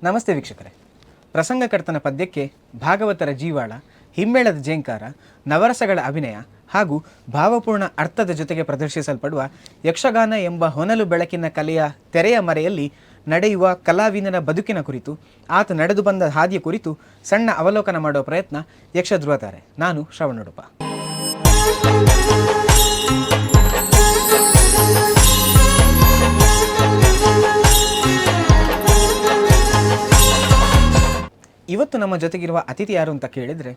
ನಮಸ್ತೆ ವೀಕ್ಷಕರೇ. ಪ್ರಸಂಗಕರ್ತನ ಪದ್ಯಕ್ಕೆ ಭಾಗವತರ ಜೀವಾಳ, ಹಿಮ್ಮೇಳದ ಜೇಂಕಾರ, ನವರಸಗಳ ಅಭಿನಯ ಹಾಗೂ ಭಾವಪೂರ್ಣ ಅರ್ಥದ ಜೊತೆಗೆ ಪ್ರದರ್ಶಿಸಲ್ಪಡುವ ಯಕ್ಷಗಾನ ಎಂಬ ಹೊನಲು ಬೆಳಕಿನ ಕಲೆಯ ತೆರೆಯ ಮರೆಯಲ್ಲಿ ನಡೆಯುವ ಕಲಾವಿದನ ಬದುಕಿನ ಕುರಿತು, ಆತ ನಡೆದು ಬಂದ ಹಾದಿಯ ಕುರಿತು ಸಣ್ಣ ಅವಲೋಕನ ಮಾಡುವ ಪ್ರಯತ್ನ ಯಕ್ಷಧ್ರುವತಾರೆ. ನಾನು ಶ್ರವಣೋಡುಪ. ಇವತ್ತು ನಮ್ಮ ಜೊತೆಗಿರುವ ಅತಿಥಿ ಯಾರು ಅಂತ ಕೇಳಿದರೆ,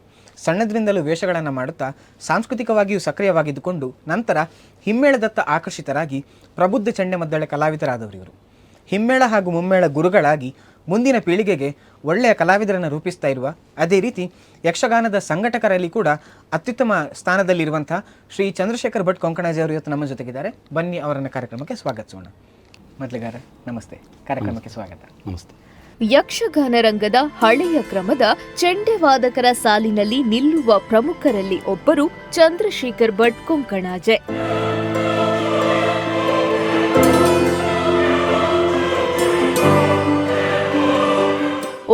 ಸಣ್ಣದ್ರಿಂದಲೂ ವೇಷಗಳನ್ನು ಮಾಡುತ್ತಾ ಸಾಂಸ್ಕೃತಿಕವಾಗಿಯೂ ಸಕ್ರಿಯವಾಗಿದ್ದುಕೊಂಡು ನಂತರ ಹಿಮ್ಮೇಳದತ್ತ ಆಕರ್ಷಿತರಾಗಿ ಪ್ರಬುದ್ಧ ಚಂಡೆಮದ್ದಳೆ ಕಲಾವಿದರಾದವರು. ಹಿಮ್ಮೇಳ ಹಾಗೂ ಮುಮ್ಮೇಳ ಗುರುಗಳಾಗಿ ಮುಂದಿನ ಪೀಳಿಗೆಗೆ ಒಳ್ಳೆಯ ಕಲಾವಿದರನ್ನು ರೂಪಿಸ್ತಾ ಇರುವ, ಅದೇ ರೀತಿ ಯಕ್ಷಗಾನದ ಸಂಘಟಕರಲ್ಲಿ ಕೂಡ ಅತ್ಯುತ್ತಮ ಸ್ಥಾನದಲ್ಲಿರುವಂಥ ಶ್ರೀ ಚಂದ್ರಶೇಖರ್ ಭಟ್ ಕೊಂಕಣಾಜಿ ಅವರು ಇವತ್ತು ನಮ್ಮ ಜೊತೆಗಿದ್ದಾರೆ. ಬನ್ನಿ ಅವರನ್ನು ಕಾರ್ಯಕ್ರಮಕ್ಕೆ ಸ್ವಾಗತಿಸೋಣ. ಮೊದಲಿಗಾರ ನಮಸ್ತೆ, ಕಾರ್ಯಕ್ರಮಕ್ಕೆ ಸ್ವಾಗತ. ನಮಸ್ತೆ. ಯಕ್ಷಗಾನ ರಂಗದ ಹಳೆಯ ಕ್ರಮದ ಚೆಂಡೆವಾದಕರ ಸಾಲಿನಲ್ಲಿ ನಿಲ್ಲುವ ಪ್ರಮುಖರಲ್ಲಿ ಒಬ್ಬರು ಚಂದ್ರಶೇಖರ್ ಭಟ್ ಕೊಂಕಣಾಜೆ.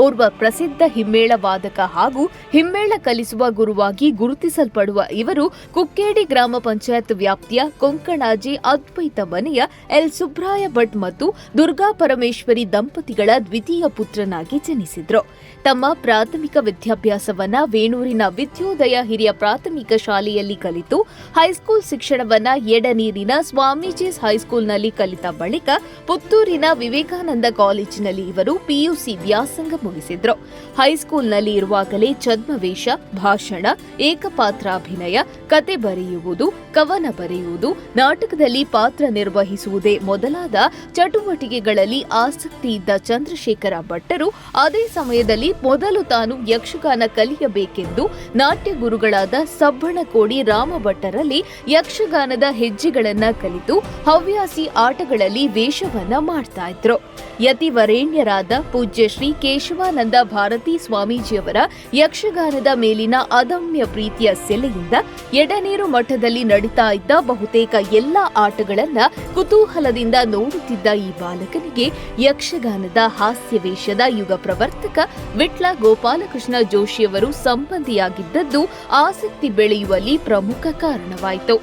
ಓರ್ವ ಪ್ರಸಿದ್ಧ ಹಿಮ್ಮೇಳ ವಾದಕ ಹಾಗೂ ಹಿಮ್ಮೇಳ ಕಲಿಸುವ ಗುರುವಾಗಿ ಗುರುತಿಸಲ್ಪಡುವ ಇವರು ಕುಕ್ಕೇಡಿ ಗ್ರಾಮ ಪಂಚಾಯತ್ ವ್ಯಾಪ್ತಿಯ ಕೊಂಕಣಾಜಿ ಅದ್ವೈತ ಮನೆಯ ಎಲ್ ಸುಬ್ರಾಯ ಭಟ್ ಮತ್ತು ದುರ್ಗಾ ಪರಮೇಶ್ವರಿ ದಂಪತಿಗಳ ದ್ವಿತೀಯ ಪುತ್ರನಾಗಿ ಜನಿಸಿದ್ರು. ತಮ್ಮ ಪ್ರಾಥಮಿಕ ವಿದ್ಯಾಭ್ಯಾಸವನ್ನ ವೇಣೂರಿನ ವಿದ್ಯೋದಯ ಹಿರಿಯ ಪ್ರಾಥಮಿಕ ಶಾಲೆಯಲ್ಲಿ ಕಲಿತು ಹೈಸ್ಕೂಲ್ ಶಿಕ್ಷಣವನ್ನ ಎಡನೀರಿನ ಸ್ವಾಮೀಜೀಸ್ ಹೈಸ್ಕೂಲ್ನಲ್ಲಿ ಕಲಿತ ಬಳಿಕ ಪುತ್ತೂರಿನ ವಿವೇಕಾನಂದ ಕಾಲೇಜಿನಲ್ಲಿ ಇವರು ಪಿಯುಸಿ ವ್ಯಾಸಂಗ ಮುಗಿಸಿದ್ರು. ಹೈಸ್ಕೂಲ್ನಲ್ಲಿ ಇರುವಾಗಲೇ ಛದ್ಮವೇಷ, ಭಾಷಣ, ಏಕಪಾತ್ರಾಭಿನಯ, ಕತೆ ಬರೆಯುವುದು, ಕವನ ಬರೆಯುವುದು, ನಾಟಕದಲ್ಲಿ ಪಾತ್ರ ನಿರ್ವಹಿಸುವುದೇ ಮೊದಲಾದ ಚಟುವಟಿಕೆಗಳಲ್ಲಿ ಆಸಕ್ತಿ ಇದ್ದ ಚಂದ್ರಶೇಖರ ಭಟ್ಟರು ಅದೇ ಸಮಯದಲ್ಲಿ ಮೊದಲು ತಾನು ಯಕ್ಷಗಾನ ಕಲಿಯಬೇಕೆಂದು ನಾಟ್ಯ ಗುರುಗಳಾದ ಸಬ್ಬಣಕೋಡಿ ರಾಮ ಭಟ್ಟರಲ್ಲಿ ಯಕ್ಷಗಾನದ ಹೆಜ್ಜೆಗಳನ್ನ ಕಲಿತು ಹವ್ಯಾಸಿ ಆಟಗಳಲ್ಲಿ ವೇಷವನ್ನ ಮಾಡ್ತಾ ಇದ್ರು. ಯತಿವರೇಣ್ಯರಾದ ಪೂಜ್ಯ ಶ್ರೀ ಕೇಶವಾನಂದ ಭಾರತೀ ಸ್ವಾಮೀಜಿಯವರ ಯಕ್ಷಗಾನದ ಮೇಲಿನ ಅದಮ್ಯ ಪ್ರೀತಿಯ ಸೆಲೆಯಿಂದ ಎಡನೀರು ಮಠದಲ್ಲಿ ನಡೀತಾ ಇದ್ದ ಬಹುತೇಕ ಎಲ್ಲಾ ಆಟಗಳನ್ನ ಕುತೂಹಲದಿಂದ ನೋಡುತ್ತಿದ್ದ ಈ ಬಾಲಕನಿಗೆ ಯಕ್ಷಗಾನದ ಹಾಸ್ಯ ವೇಷದ ಯುಗ ಪ್ರವರ್ತಕ ವಿಟ್ಲ ಗೋಪಾಲಕೃಷ್ಣ ಜೋಶಿಯವರು ಸಂಬಂಧಿಯಾಗಿದ್ದದ್ದು ಆಸಕ್ತಿ ಬೆಳೆಯುವಲ್ಲಿ ಪ್ರಮುಖ ಕಾರಣವಾಯಿತು.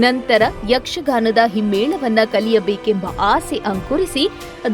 ನಂತರ ಯಕ್ಷಗಾನದ ಹಿಮ್ಮೇಳವನ್ನ ಕಲಿಯಬೇಕೆಂಬ ಆಸೆ ಅಂಕುರಿಸಿ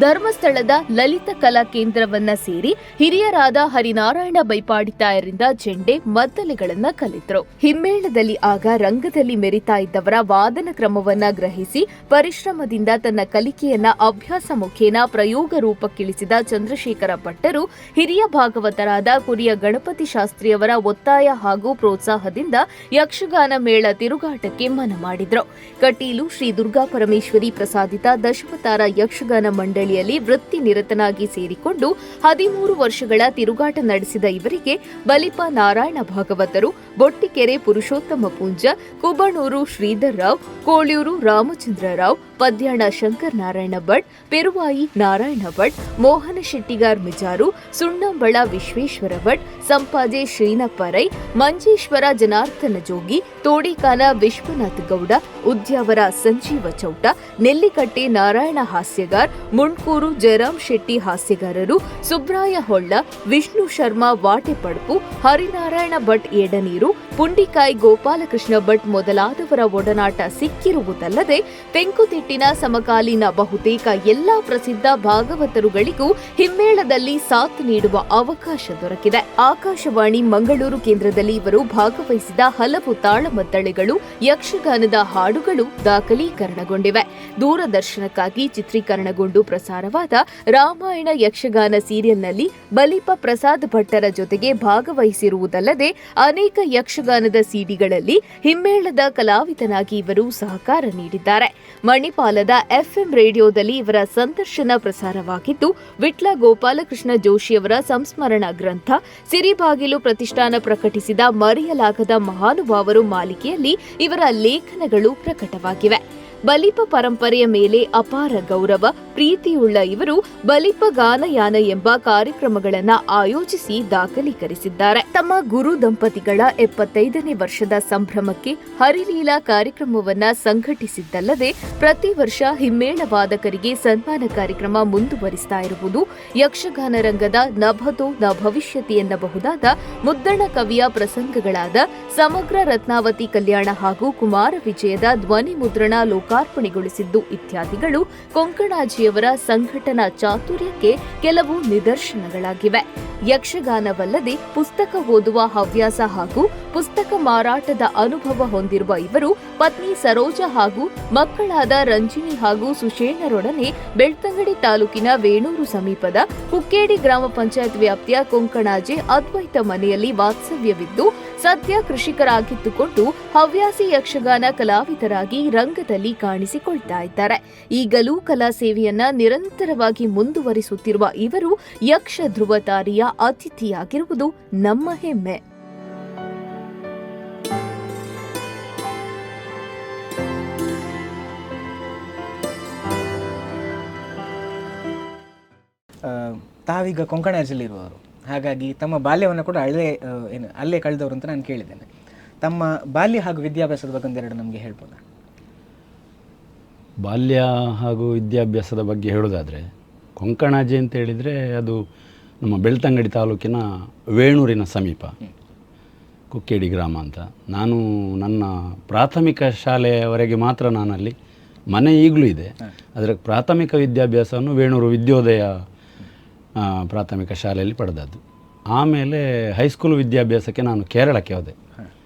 ಧರ್ಮಸ್ಥಳದ ಲಲಿತ ಕಲಾ ಕೇಂದ್ರವನ್ನ ಸೇರಿ ಹಿರಿಯರಾದ ಹರಿನಾರಾಯಣ ಬೈಪಾಡಿತಾಯರಿಂದ ಚೆಂಡೆ ಮದ್ದಲೆಗಳನ್ನ ಕಲಿತರು. ಹಿಮ್ಮೇಳದಲ್ಲಿ ಆಗ ರಂಗದಲ್ಲಿ ಮೆರಿತಾ ಇದ್ದವರ ವಾದನ ಕ್ರಮವನ್ನ ಗ್ರಹಿಸಿ ಪರಿಶ್ರಮದಿಂದ ತನ್ನ ಕಲಿಕೆಯನ್ನ ಅಭ್ಯಾಸ ಮುಖೇನ ಪ್ರಯೋಗ ರೂಪಕ್ಕಿಳಿಸಿದ ಚಂದ್ರಶೇಖರ ಭಟ್ಟರು ಹಿರಿಯ ಭಾಗವತರಾದ ಕುರಿಯ ಗಣಪತಿ ಶಾಸ್ತ್ರಿಯವರ ಒತ್ತಾಯ ಹಾಗೂ ಪ್ರೋತ್ಸಾಹದಿಂದ ಯಕ್ಷಗಾನ ಮೇಳ ತಿರುಗಾಟಕ್ಕೆ ಮನ ಮಾಡಿದ್ರು. ಕಟೀಲು ಶ್ರೀ ದುರ್ಗಾ ಪರಮೇಶ್ವರಿ ಪ್ರಸಾದಿತ ದಶಾವತಾರ ಯಕ್ಷಗಾನ ಮಂಡಳಿಯಲ್ಲಿ ವೃತ್ತಿ ನಿರತನಾಗಿ ಸೇರಿಕೊಂಡು 13 ವರ್ಷಗಳ ತಿರುಗಾಟ ನಡೆಸಿದ ಇವರಿಗೆ ಬಲಿಪ ನಾರಾಯಣ ಭಾಗವತರು, ಬೊಟ್ಟಿಕೆರೆ ಪುರುಷೋತ್ತಮ ಪೂಂಜ, ಕುಬಣೂರು ಶ್ರೀಧರ್ ರಾವ್, ಕೋಳ್ಯೂರು ರಾಮಚಂದ್ರ ರಾವ್, ಪದ್ಯಾಣ ಶಂಕರ್ ನಾರಾಯಣ ಭಟ್, ಪೆರುವಾಯಿ ನಾರಾಯಣ ಭಟ್, ಮೋಹನ ಶೆಟ್ಟಿಗಾರ್ ಮಿಜಾರು, ಸುಣ್ಣಂಬಳ ವಿಶ್ವೇಶ್ವರ ಭಟ್, ಸಂಪಾಜೆ ಶ್ರೀನಪ್ಪ ರೈ, ಮಂಜೇಶ್ವರ ಜನಾರ್ದನ ಜೋಗಿ, ತೋಡಿಕಾನ ವಿಶ್ವನಾಥ್ ಗೌಡ, ಉದ್ಯಾವರ ಸಂಜೀವ ಚೌಟ, ನೆಲ್ಲಿಕಟ್ಟೆ ನಾರಾಯಣ ಹಾಸ್ಯಗಾರ್, ಮುಣ್ಕೂರು ಜಯರಾಮ್ ಶೆಟ್ಟಿ ಹಾಸ್ಯಗಾರರು, ಸುಬ್ರಾಯ ಹೊಳ್ಳ, ವಿಷ್ಣು ಶರ್ಮಾ ವಾಟೆಪಡ್ಪು, ಹರಿನಾರಾಯಣ ಭಟ್ ಎಡನೀರು, ಪುಂಡಿಕಾಯಿ ಗೋಪಾಲಕೃಷ್ಣ ಭಟ್ ಮೊದಲಾದವರ ಒಡನಾಟ ಸಿಕ್ಕಿರುವುದಲ್ಲದೆ ತೆಂಕುತಿಟ್ಟಿನ ಸಮಕಾಲೀನ ಬಹುತೇಕ ಎಲ್ಲಾ ಪ್ರಸಿದ್ಧ ಭಾಗವತರುಗಳಿಗೂ ಹಿಮ್ಮೇಳದಲ್ಲಿ ಸಾಥ್ ನೀಡುವ ಅವಕಾಶ ದೊರಕಿದೆ. ಆಕಾಶವಾಣಿ ಮಂಗಳೂರು ಕೇಂದ್ರದಲ್ಲಿ ಇವರು ಭಾಗವಹಿಸಿದ ಹಲವು ತಾಳಮದ್ದಳೆಗಳು, ಯಕ್ಷಗಾನದ ಹಾಡುಗಳು ದಾಖಲೀಕರಣಗೊಂಡಿವೆ. ದೂರದರ್ಶನಕ್ಕಾಗಿ ಚಿತ್ರೀಕರಣಗೊಂಡು ಪ್ರಸಾರವಾದ ರಾಮಾಯಣ ಯಕ್ಷಗಾನ ಸೀರಿಯಲ್ನಲ್ಲಿ ಬಲಿಪ ಪ್ರಸಾದ್ ಭಟ್ಟರ ಜೊತೆಗೆ ಭಾಗವಹಿಸಿರುವುದಲ್ಲದೆ ಅನೇಕ ಯಕ್ಷಗಾನದ ಸಿಡಿಗಳಲ್ಲಿ ಹಿಮ್ಮೇಳದ ಕಲಾವಿದನಾಗಿ ಇವರು ಸಹಕಾರ ನೀಡಿದ್ದಾರೆ. ಮಣಿಪಾಲದ ಎಫ್ಎಂ ರೇಡಿಯೋದಲ್ಲಿ ಇವರ ಸಂದರ್ಶನ ಪ್ರಸಾರವಾಗಿದ್ದು, ವಿಟ್ಲ ಗೋಪಾಲಕೃಷ್ಣ ಜೋಶಿಯವರ ಸಂಸ್ಮರಣಾ ಗ್ರಂಥ ಸಿರಿಬಾಗಿಲು ಪ್ರತಿಷ್ಠಾನ ಪ್ರಕಟಿಸಿದ ಮರೆಯಲಾಗದ ಮಹಾನುಭಾವರು ಮಾಲಿಕೆಯಲ್ಲಿ ಇವರ ಲೇಖನಗಳು ಪ್ರಕಟವಾಗಿವೆ. ಬಲಿಪ ಪರಂಪರೆಯ ಮೇಲೆ ಅಪಾರ ಗೌರವ ಪ್ರೀತಿಯುಳ್ಳ ಇವರು ಬಲಿಪ ಗಾನಯಾನ ಎಂಬ ಕಾರ್ಯಕ್ರಮಗಳನ್ನು ಆಯೋಜಿಸಿ ದಾಖಲೀಕರಿಸಿದ್ದಾರೆ. ತಮ್ಮ ಗುರು ದಂಪತಿಗಳ 75ನೇ ವರ್ಷದ ಸಂಭ್ರಮಕ್ಕೆ ಹರಿಲೀಲಾ ಕಾರ್ಯಕ್ರಮವನ್ನ ಸಂಘಟಿಸಿದ್ದಲ್ಲದೆ ಪ್ರತಿ ವರ್ಷ ಹಿಮ್ಮೇಳ ವಾದಕರಿಗೆ ಸನ್ಮಾನ ಕಾರ್ಯಕ್ರಮ ಮುಂದುವರಿಸ್ತಾ ಇರುವುದು ಯಕ್ಷಗಾನ ರಂಗದ ನಭತೋ ನ ಭವಿಷ್ಯತಿ ಎನ್ನಬಹುದಾದ ಮುದ್ದಣ ಕವಿಯ ಪ್ರಸಂಗಗಳಾದ ಸಮಗ್ರ ರತ್ನಾವತಿ ಕಲ್ಯಾಣ ಹಾಗೂ ಕುಮಾರ ವಿಜಯದ ಧ್ವನಿ ಮುದ್ರಣ ಲೋಕಾರ್ಪಣೆಗೊಳಿಸಿದ್ದು ಇತ್ಯಾದಿಗಳು ಕೊಂಕಣಾಜಿಯವರ ಸಂಘಟನಾ ಚಾತುರ್ಯಕ್ಕೆ ಕೆಲವು ನಿದರ್ಶನಗಳಾಗಿವೆ. ಯಕ್ಷಗಾನವಲ್ಲದೆ ಪುಸ್ತಕ ಓದುವ ಹವ್ಯಾಸ ಹಾಗೂ ಪುಸ್ತಕ ಮಾರಾಟದ ಅನುಭವ ಹೊಂದಿರುವ ಇವರು ಪತ್ನಿ ಸರೋಜ ಹಾಗೂ ಮಕ್ಕಳಾದ ರಂಜಿನಿ ಹಾಗೂ ಸುಷೇಣರೊಡನೆ ಬೆಳ್ತಂಗಡಿ ತಾಲೂಕಿನ ವೇಣೂರು ಸಮೀಪದ ಕುಕ್ಕೇಡಿ ಗ್ರಾಮ ಪಂಚಾಯತ್ ವ್ಯಾಪ್ತಿಯ ಕೊಂಕಣಾಜೆ ಅದ್ವೈತ ಮನೆಯಲ್ಲಿ ವಾಸ್ತವ್ಯವಿದ್ದು ಸದ್ಯ ಕೃಷಿಕರಾಗಿದ್ದುಕೊಂಡು ಹವ್ಯಾಸಿ ಯಕ್ಷಗಾನ ಕಲಾವಿದರಾಗಿ ರಂಗದಲ್ಲಿ ಕಾಣಿಸಿಕೊಳ್ತಾ ಇದ್ದಾರೆ. ಈಗಲೂ ಕಲಾ ಸೇವೆಯನ್ನ ನಿರಂತರವಾಗಿ ಮುಂದುವರಿಸುತ್ತಿರುವ ಇವರು ಯಕ್ಷ ಧ್ರುವತಾರಿಯ ಅತಿಥಿಯಾಗಿರುವುದು ನಮ್ಮ ಹೆಮ್ಮೆ. ತಾವೀಗ ಕೊಂಕಣಾಜಿಯಲ್ಲಿರುವವರು, ಹಾಗಾಗಿ ತಮ್ಮ ಬಾಲ್ಯವನ್ನು ಕೂಡ ಅಲ್ಲೇ ಕಳೆದವರು ಅಂತ ನಾನು ಕೇಳಿದ್ದೇನೆ. ತಮ್ಮ ಬಾಲ್ಯ ಹಾಗೂ ವಿದ್ಯಾಭ್ಯಾಸದ ಬಗ್ಗೆ ಒಂದೆರಡು ನಮಗೆ ಹೇಳ್ಬೋದಾ? ಬಾಲ್ಯ ಹಾಗೂ ವಿದ್ಯಾಭ್ಯಾಸದ ಬಗ್ಗೆ ಹೇಳೋದಾದರೆ, ಕೊಂಕಣಾಜೆ ಅಂತ ಹೇಳಿದರೆ ಅದು ನಮ್ಮ ಬೆಳ್ತಂಗಡಿ ತಾಲೂಕಿನ ವೇಣೂರಿನ ಸಮೀಪ ಕುಕ್ಕೇಡಿ ಗ್ರಾಮ ಅಂತ. ನಾನು ನನ್ನ ಪ್ರಾಥಮಿಕ ಶಾಲೆಯವರೆಗೆ ಮಾತ್ರ ನಾನಲ್ಲಿ, ಮನೆ ಈಗಲೂ ಇದೆ. ಅದರ ಪ್ರಾಥಮಿಕ ವಿದ್ಯಾಭ್ಯಾಸವನ್ನು ವೇಣೂರು ವಿದ್ಯೋದಯ ಪ್ರಾಥಮಿಕ ಶಾಲೆಯಲ್ಲಿ ಪಡೆದದ್ದು. ಆಮೇಲೆ ಹೈಸ್ಕೂಲ್ ವಿದ್ಯಾಭ್ಯಾಸಕ್ಕೆ ನಾನು ಕೇರಳಕ್ಕೆ ಹೋದೆ.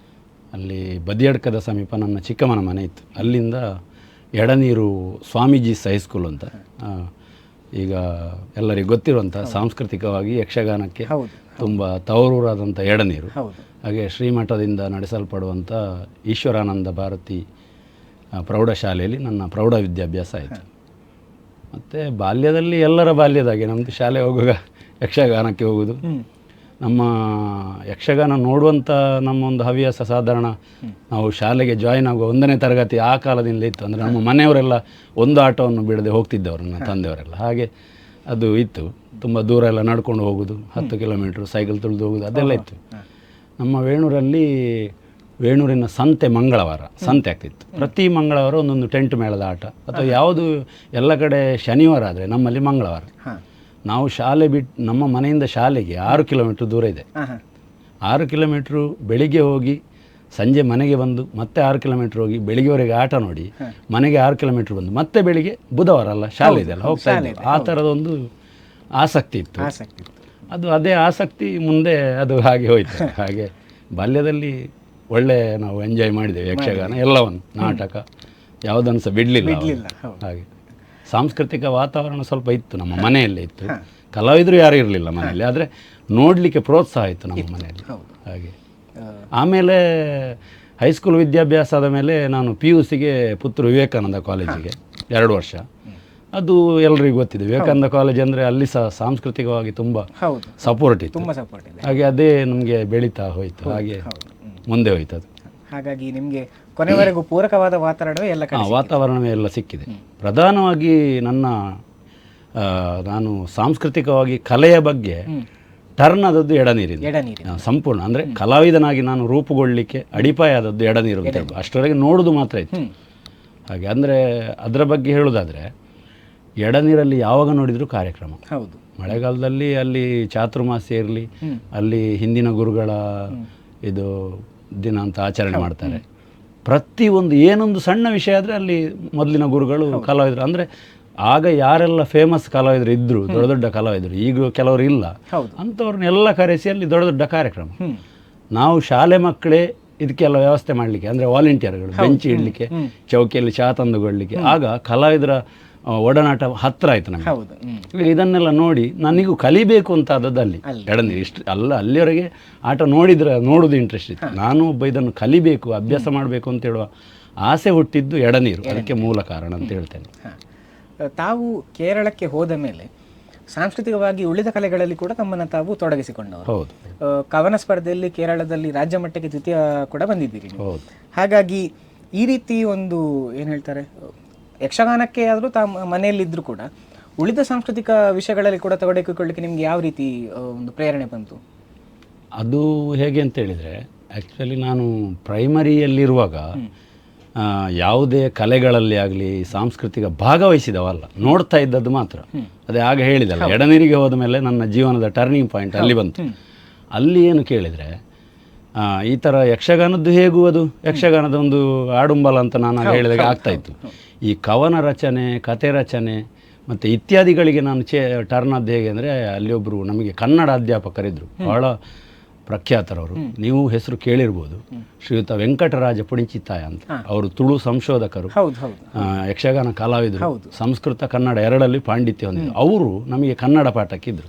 ಅಲ್ಲಿ ಬದಿಯಡ್ಕದ ಸಮೀಪ ನನ್ನ ಚಿಕ್ಕಮ್ಮನ ಮನೆ ಇತ್ತು. ಅಲ್ಲಿಂದ ಎಡನೀರು ಸ್ವಾಮೀಜೀಸ್ ಹೈಸ್ಕೂಲ್ ಅಂತ, ಈಗ ಎಲ್ಲರಿಗೂ ಗೊತ್ತಿರುವಂಥ ಸಾಂಸ್ಕೃತಿಕವಾಗಿ ಯಕ್ಷಗಾನಕ್ಕೆ ತುಂಬ ತವರೂರಾದಂಥ ಎಡನೀರು. ಹಾಗೆ ಶ್ರೀಮಠದಿಂದ ನಡೆಸಲ್ಪಡುವಂಥ ಈಶ್ವರಾನಂದ ಭಾರತಿ ಪ್ರೌಢಶಾಲೆಯಲ್ಲಿ ನನ್ನ ಪ್ರೌಢ ವಿದ್ಯಾಭ್ಯಾಸ ಆಯಿತು. ಮತ್ತು ಬಾಲ್ಯದಲ್ಲಿ ಎಲ್ಲರ ಬಾಲ್ಯದಾಗೆ ನಮ್ಮದು ಶಾಲೆ ಹೋಗುವಾಗ ಯಕ್ಷಗಾನಕ್ಕೆ ಹೋಗೋದು. ನಮ್ಮ ಯಕ್ಷಗಾನ ನೋಡುವಂಥ ನಮ್ಮ ಒಂದು ಹವ್ಯಾಸ ಸಾಧಾರಣ ನಾವು ಶಾಲೆಗೆ ಜಾಯಿನ್ ಆಗುವ 1ನೇ ತರಗತಿ ಆ ಕಾಲದಿಂದ ಇತ್ತು. ಅಂದರೆ ನಮ್ಮ ಮನೆಯವರೆಲ್ಲ ಒಂದು ಆಟವನ್ನು ಬಿಡದೆ ಹೋಗ್ತಿದ್ದವರು, ನನ್ನ ತಂದೆಯವರೆಲ್ಲ. ಹಾಗೆ ಅದು ಇತ್ತು. ತುಂಬ ದೂರ ಎಲ್ಲ ನಡ್ಕೊಂಡು ಹೋಗೋದು, 10 ಕಿಲೋಮೀಟ್ರ್ ಸೈಕಲ್ ತುಳಿದು ಹೋಗೋದು, ಅದೆಲ್ಲ ಇತ್ತು. ನಮ್ಮ ವೇಣೂರಿನ ಸಂತೆ ಮಂಗಳವಾರ ಸಂತೆ ಆಗ್ತಿತ್ತು. ಪ್ರತಿ ಮಂಗಳವಾರ ಒಂದೊಂದು ಟೆಂಟ್ ಮೇಳದ ಆಟ, ಅಥವಾ ಯಾವುದು ಎಲ್ಲ ಕಡೆ ಶನಿವಾರ ಆದರೆ ನಮ್ಮಲ್ಲಿ ಮಂಗಳವಾರ. ನಾವು ಶಾಲೆ ನಮ್ಮ ಮನೆಯಿಂದ ಶಾಲೆಗೆ 6 ಕಿಲೋಮೀಟ್ರ್ ದೂರ ಇದೆ. 6 ಕಿಲೋಮೀಟ್ರು ಬೆಳಿಗ್ಗೆ ಹೋಗಿ ಸಂಜೆ ಮನೆಗೆ ಬಂದು ಮತ್ತೆ 6 ಕಿಲೋಮೀಟ್ರ್ ಹೋಗಿ ಬೆಳಿಗ್ಗೆವರೆಗೆ ಆಟ ನೋಡಿ ಮನೆಗೆ 6 ಕಿಲೋಮೀಟ್ರ್ ಬಂದು ಮತ್ತೆ ಬೆಳಿಗ್ಗೆ ಬುಧವಾರ ಅಲ್ಲ ಶಾಲೆ ಇದೆಲ್ಲ ಹೋಗ್ತಾ ಇದ್ದೇವೆ. ಆ ಥರದೊಂದು ಆಸಕ್ತಿ ಇತ್ತು. ಅದೇ ಆಸಕ್ತಿ ಮುಂದೆ ಅದು ಹಾಗೆ ಹೋಯ್ತು. ಹಾಗೆ ಬಾಲ್ಯದಲ್ಲಿ ಒಳ್ಳೆ ನಾವು ಎಂಜಾಯ್ ಮಾಡಿದ್ದೇವೆ ಯಕ್ಷಗಾನ ಎಲ್ಲವನ್ನು, ನಾಟಕ ಯಾವುದನ್ನು ಸಹ ಬಿಡಲಿಲ್ಲ. ಹಾಗೆ ಸಾಂಸ್ಕೃತಿಕ ವಾತಾವರಣ ಸ್ವಲ್ಪ ಇತ್ತು, ನಮ್ಮ ಮನೆಯಲ್ಲೇ ಇತ್ತು. ಕಲಾವಿದರು ಯಾರೂ ಇರಲಿಲ್ಲ ಮನೆಯಲ್ಲಿ, ಆದರೆ ನೋಡಲಿಕ್ಕೆ ಪ್ರೋತ್ಸಾಹ ಇತ್ತು ನಮ್ಮ ಮನೆಯಲ್ಲಿ. ಹಾಗೆ ಆಮೇಲೆ ಹೈಸ್ಕೂಲ್ ವಿದ್ಯಾಭ್ಯಾಸ ಆದ ಮೇಲೆ ನಾನು PUCಗೆ ಪುತ್ತೂರು ವಿವೇಕಾನಂದ ಕಾಲೇಜಿಗೆ 2 ವರ್ಷ. ಅದು ಎಲ್ಲರಿಗೂ ಗೊತ್ತಿದೆ, ವಿವೇಕಾನಂದ ಕಾಲೇಜ್ ಅಂದರೆ ಅಲ್ಲಿ ಸಹ ಸಾಂಸ್ಕೃತಿಕವಾಗಿ ತುಂಬ ಸಪೋರ್ಟ್ ಇತ್ತು. ಹಾಗೆ ಅದೇ ನಮಗೆ ಬೆಳೀತಾ ಹೋಯಿತು, ಹಾಗೆ ಮುಂದೆ ಹೋಯ್ತು ಅದು. ಹಾಗಾಗಿ ನಿಮಗೆ ಕೊನೆವರೆಗೂ ಪೂರಕವಾದ ವಾತಾವರಣವೇ ಎಲ್ಲ ಸಿಕ್ಕಿದೆ. ಪ್ರಧಾನವಾಗಿ ನಾನು ಸಾಂಸ್ಕೃತಿಕವಾಗಿ ಕಲೆಯ ಬಗ್ಗೆ ಟರ್ನ್ ಆದದ್ದು ಎಡನೀರಿನ ಸಂಪೂರ್ಣ. ಅಂದರೆ ಕಲಾವಿದನಾಗಿ ನಾನು ರೂಪುಗೊಳ್ಳಲಿಕ್ಕೆ ಅಡಿಪಾಯ ಆದದ್ದು ಎಡನೀರು ಅಂತ ಹೇಳ್ಬೋದು. ಅಷ್ಟರವರೆಗೆ ನೋಡೋದು ಮಾತ್ರ ಇತ್ತು. ಹಾಗೆ ಅಂದರೆ ಅದರ ಬಗ್ಗೆ ಹೇಳೋದಾದರೆ, ಎಡನೀರಲ್ಲಿ ಯಾವಾಗ ನೋಡಿದರೂ ಕಾರ್ಯಕ್ರಮ. ಮಳೆಗಾಲದಲ್ಲಿ ಅಲ್ಲಿ ಚಾತುರ್ಮಾಸ್ಯ ಇರಲಿ, ಅಲ್ಲಿ ಹಿಂದಿನ ಗುರುಗಳ ಇದು ದಿನ ಅಂತ ಆಚರಣೆ ಮಾಡ್ತಾರೆ. ಪ್ರತಿಯೊಂದು ಏನೊಂದು ಸಣ್ಣ ವಿಷಯ ಆದರೆ ಅಲ್ಲಿ ಮೊದಲಿನ ಗುರುಗಳು ಕಲಾವಿದರು, ಅಂದರೆ ಆಗ ಯಾರೆಲ್ಲ ಫೇಮಸ್ ಕಲಾವಿದರು ಇದ್ದರು, ದೊಡ್ಡ ದೊಡ್ಡ ಕಲಾವಿದರು, ಈಗ ಕೆಲವರು ಇಲ್ಲ, ಅಂಥವ್ರನ್ನೆಲ್ಲ ಕರೆಸಿ ಅಲ್ಲಿ ದೊಡ್ಡ ದೊಡ್ಡ ಕಾರ್ಯಕ್ರಮ. ನಾವು ಶಾಲೆ ಮಕ್ಕಳೇ ಇದಕ್ಕೆಲ್ಲ ವ್ಯವಸ್ಥೆ ಮಾಡಲಿಕ್ಕೆ, ಅಂದರೆ ವಾಲಂಟಿಯರ್ಗಳು ಬೆಂಚಿ ಇಡಲಿಕ್ಕೆ, ಚೌಕಿಯಲ್ಲಿ ಚಹಾ ತಂದುಕೊಳ್ಳಲಿಕ್ಕೆ, ಆಗ ಕಲಾವಿದರ ಒಡನಾಟ ಹತ್ತಿರ ಆಯಿತು ನಮಗೆ. ಇದನ್ನೆಲ್ಲ ನೋಡಿ ನನಗೂ ಕಲಿಬೇಕು ಅಂತ ಆದದ್ದು ಅಲ್ಲಿ ಎಡನೀರು. ಅಲ್ಲಿವರೆಗೆ ಆಟ ನೋಡೋದು ಇಂಟ್ರೆಸ್ಟ್ ಇತ್ತು. ನಾನು ಒಬ್ಬ ಇದನ್ನು ಕಲಿಬೇಕು, ಅಭ್ಯಾಸ ಮಾಡಬೇಕು ಅಂತ ಹೇಳುವ ಆಸೆ ಹುಟ್ಟಿದ್ದು ಎಡನೀರು. ಅದಕ್ಕೆ ಮೂಲ ಕಾರಣ ಅಂತ ಹೇಳ್ತೇನೆ. ತಾವು ಕೇರಳಕ್ಕೆ ಹೋದ ಮೇಲೆ ಸಾಂಸ್ಕೃತಿಕವಾಗಿ ಉಳಿದ ಕಲೆಗಳಲ್ಲಿ ಕೂಡ ತಮ್ಮನ್ನು ತಾವು ತೊಡಗಿಸಿಕೊಂಡವರು. ಹೌದು. ಕವನ ಸ್ಪರ್ಧೆಯಲ್ಲಿ ಕೇರಳದಲ್ಲಿ ರಾಜ್ಯ ಮಟ್ಟಕ್ಕೆ ದ್ವಿತೀಯ ಕೂಡ ಬಂದಿದ್ದೀರಿ. ಹಾಗಾಗಿ ಈ ರೀತಿ ಒಂದು ಏನು ಹೇಳ್ತಾರೆ ಯಕ್ಷಗಾನಕ್ಕೆ ಆದರೂ ಮನೆಯಲ್ಲಿದ್ದರೂ ಕೂಡ ಉಳಿದ ಸಾಂಸ್ಕೃತಿಕ ವಿಷಯಗಳಲ್ಲಿ ಕೂಡ ತೊಡಗಿಕೊಳ್ಳಿಕ್ಕೆ ನಿಮ್ಗೆ ಯಾವ ರೀತಿ ಒಂದು ಪ್ರೇರಣೆ ಬಂತು? ಅದು ಹೇಗೆ ಅಂತ ಹೇಳಿದರೆ, ಆ್ಯಕ್ಚುಲಿ ನಾನು ಪ್ರೈಮರಿಯಲ್ಲಿರುವಾಗ ಯಾವುದೇ ಕಲೆಗಳಲ್ಲಿ ಆಗಲಿ ಸಾಂಸ್ಕೃತಿಕ ಭಾಗವಹಿಸಿದವಲ್ಲ, ನೋಡ್ತಾ ಇದ್ದದ್ದು ಮಾತ್ರ. ಅದೇ ಆಗ ಹೇಳಿದಲ್ಲ, ಎಡನೀರಿಗೆ ಹೋದ ಮೇಲೆ ನನ್ನ ಜೀವನದ ಟರ್ನಿಂಗ್ ಪಾಯಿಂಟ್ ಅಲ್ಲಿ ಬಂತು. ಅಲ್ಲಿ ಏನು ಕೇಳಿದರೆ, ಈ ಥರ ಯಕ್ಷಗಾನದ್ದು ಹೇಗೂ ಅದು ಯಕ್ಷಗಾನದ ಒಂದು ಆಡುಂಬಲ ಅಂತ ನಾನು ಹೇಳಿದಾಗ ಆಗ್ತಾಯಿತ್ತು. ಈ ಕವನ ರಚನೆ, ಕತೆ ರಚನೆ ಮತ್ತು ಇತ್ಯಾದಿಗಳಿಗೆ ನಾನು ಟರ್ನ್ ಆದ್ದು ಹೇಗೆ ಅಂದರೆ, ಅಲ್ಲಿ ಒಬ್ಬರು ನಮಗೆ ಕನ್ನಡ ಅಧ್ಯಾಪಕರಿದ್ದರು, ಬಹಳ ಪ್ರಖ್ಯಾತರವರು. ನೀವು ಹೆಸರು ಕೇಳಿರ್ಬೋದು, ಶ್ರೀಯುತ ವೆಂಕಟರಾಜ ಪುಣಿಚಿತ್ತಾಯ ಅಂತ. ಅವರು ತುಳು ಸಂಶೋಧಕರು, ಯಕ್ಷಗಾನ ಕಲಾವಿದರು, ಸಂಸ್ಕೃತ ಕನ್ನಡ ಎರಡಲ್ಲಿ ಪಾಂಡಿತ್ಯ ಹೊಂದಿದ್ರು. ಅವರು ನಮಗೆ ಕನ್ನಡ ಪಾಠಕ್ಕಿದ್ರು.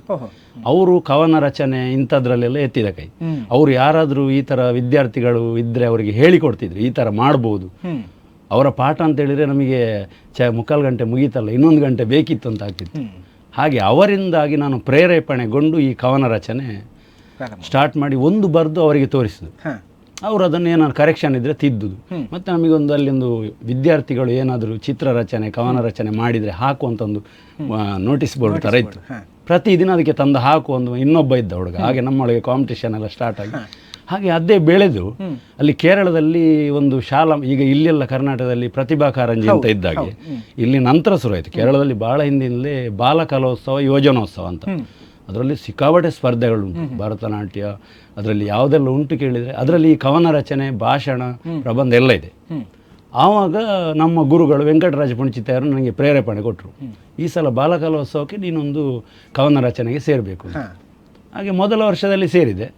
ಅವರು ಕವನ ರಚನೆ ಇಂಥದ್ರಲ್ಲೆಲ್ಲ ಎತ್ತಿದ ಕೈ. ಅವರು ಯಾರಾದರೂ ಈ ಥರ ವಿದ್ಯಾರ್ಥಿಗಳು ಇದ್ದರೆ ಅವರಿಗೆ ಹೇಳಿಕೊಡ್ತಿದ್ರು, ಈ ಥರ ಮಾಡ್ಬೋದು. ಅವರ ಪಾಠ ಅಂತ ಹೇಳಿದರೆ ನಮಗೆ ಮುಕ್ಕಾಲು ಗಂಟೆ ಮುಗೀತಲ್ಲ, ಇನ್ನೊಂದು ಗಂಟೆ ಬೇಕಿತ್ತು ಅಂತ ಆಗ್ತಿತ್ತು. ಹಾಗೆ ಅವರಿಂದಾಗಿ ನಾನು ಪ್ರೇರೇಪಣೆಗೊಂಡು ಈ ಕವನ ರಚನೆ ಸ್ಟಾರ್ಟ್ ಮಾಡಿ ಒಂದು ಬರೆದು ಅವರಿಗೆ ತೋರಿಸಿದ್ದು. ಅವರು ಅದನ್ನು ಏನಾದ್ರು ಕರೆಕ್ಷನ್ ಇದ್ದರೆ ತಿದ್ದುದು. ಮತ್ತು ನಮಗೊಂದು ಅಲ್ಲೊಂದು ವಿದ್ಯಾರ್ಥಿಗಳು ಏನಾದರೂ ಚಿತ್ರ ರಚನೆ, ಕವನ ರಚನೆ ಮಾಡಿದರೆ ಹಾಕುವಂಥ ಒಂದು ನೋಟಿಸ್ ಬೋರ್ಡ್ ಥರ ಇತ್ತು. ಪ್ರತಿದಿನ ಅದಕ್ಕೆ ತಂದು ಹಾಕುವ ಇನ್ನೊಬ್ಬ ಇದ್ದ ಹುಡುಗ. ಹಾಗೆ ನಮ್ಮೊಳಗೆ ಕಾಂಪಿಟೇಷನ್ ಎಲ್ಲ ಸ್ಟಾರ್ಟ್ ಆಗಿ ಹಾಗೆ ಅದೇ ಬೆಳೆದು ಅಲ್ಲಿ ಕೇರಳದಲ್ಲಿ ಒಂದು ಶಾಲಾ, ಈಗ ಇಲ್ಲೆಲ್ಲ ಕರ್ನಾಟಕದಲ್ಲಿ ಪ್ರತಿಭಾ ಕಾರಂಜಿ ಅಂತ ಇದ್ದಾಗೆ ಇಲ್ಲಿ ನಂತರ ಶುರುವಾಯಿತು. ಕೇರಳದಲ್ಲಿ ಭಾಳ ಹಿಂದಿನಲ್ಲೇ ಬಾಲ ಕಲೋತ್ಸವ, ಯೋಜನೋತ್ಸವ ಅಂತ, ಅದರಲ್ಲಿ ಸಿಕ್ಕಾಪಟ್ಟೆ ಸ್ಪರ್ಧೆಗಳುಂಟು, ಭರತನಾಟ್ಯ, ಅದರಲ್ಲಿ ಯಾವುದೆಲ್ಲ ಉಂಟು ಕೇಳಿದರೆ ಅದರಲ್ಲಿ ಈ ಕವನ ರಚನೆ, ಭಾಷಣ, ಪ್ರಬಂಧ ಎಲ್ಲ ಇದೆ. ಆವಾಗ ನಮ್ಮ ಗುರುಗಳು ವೆಂಕಟರಾಜ ಪುಣಿಚಿತ್ತಾಯರು ನನಗೆ ಪ್ರೇರೇಪಣೆ ಕೊಟ್ಟರು, ಈ ಸಲ ಬಾಲಕಲೋತ್ಸವಕ್ಕೆ ನೀನೊಂದು ಕವನ ರಚನೆಗೆ ಸೇರಬೇಕು. ಹಾಗೆ ಮೊದಲ ವರ್ಷದಲ್ಲಿ ಸೇರಿದೆ.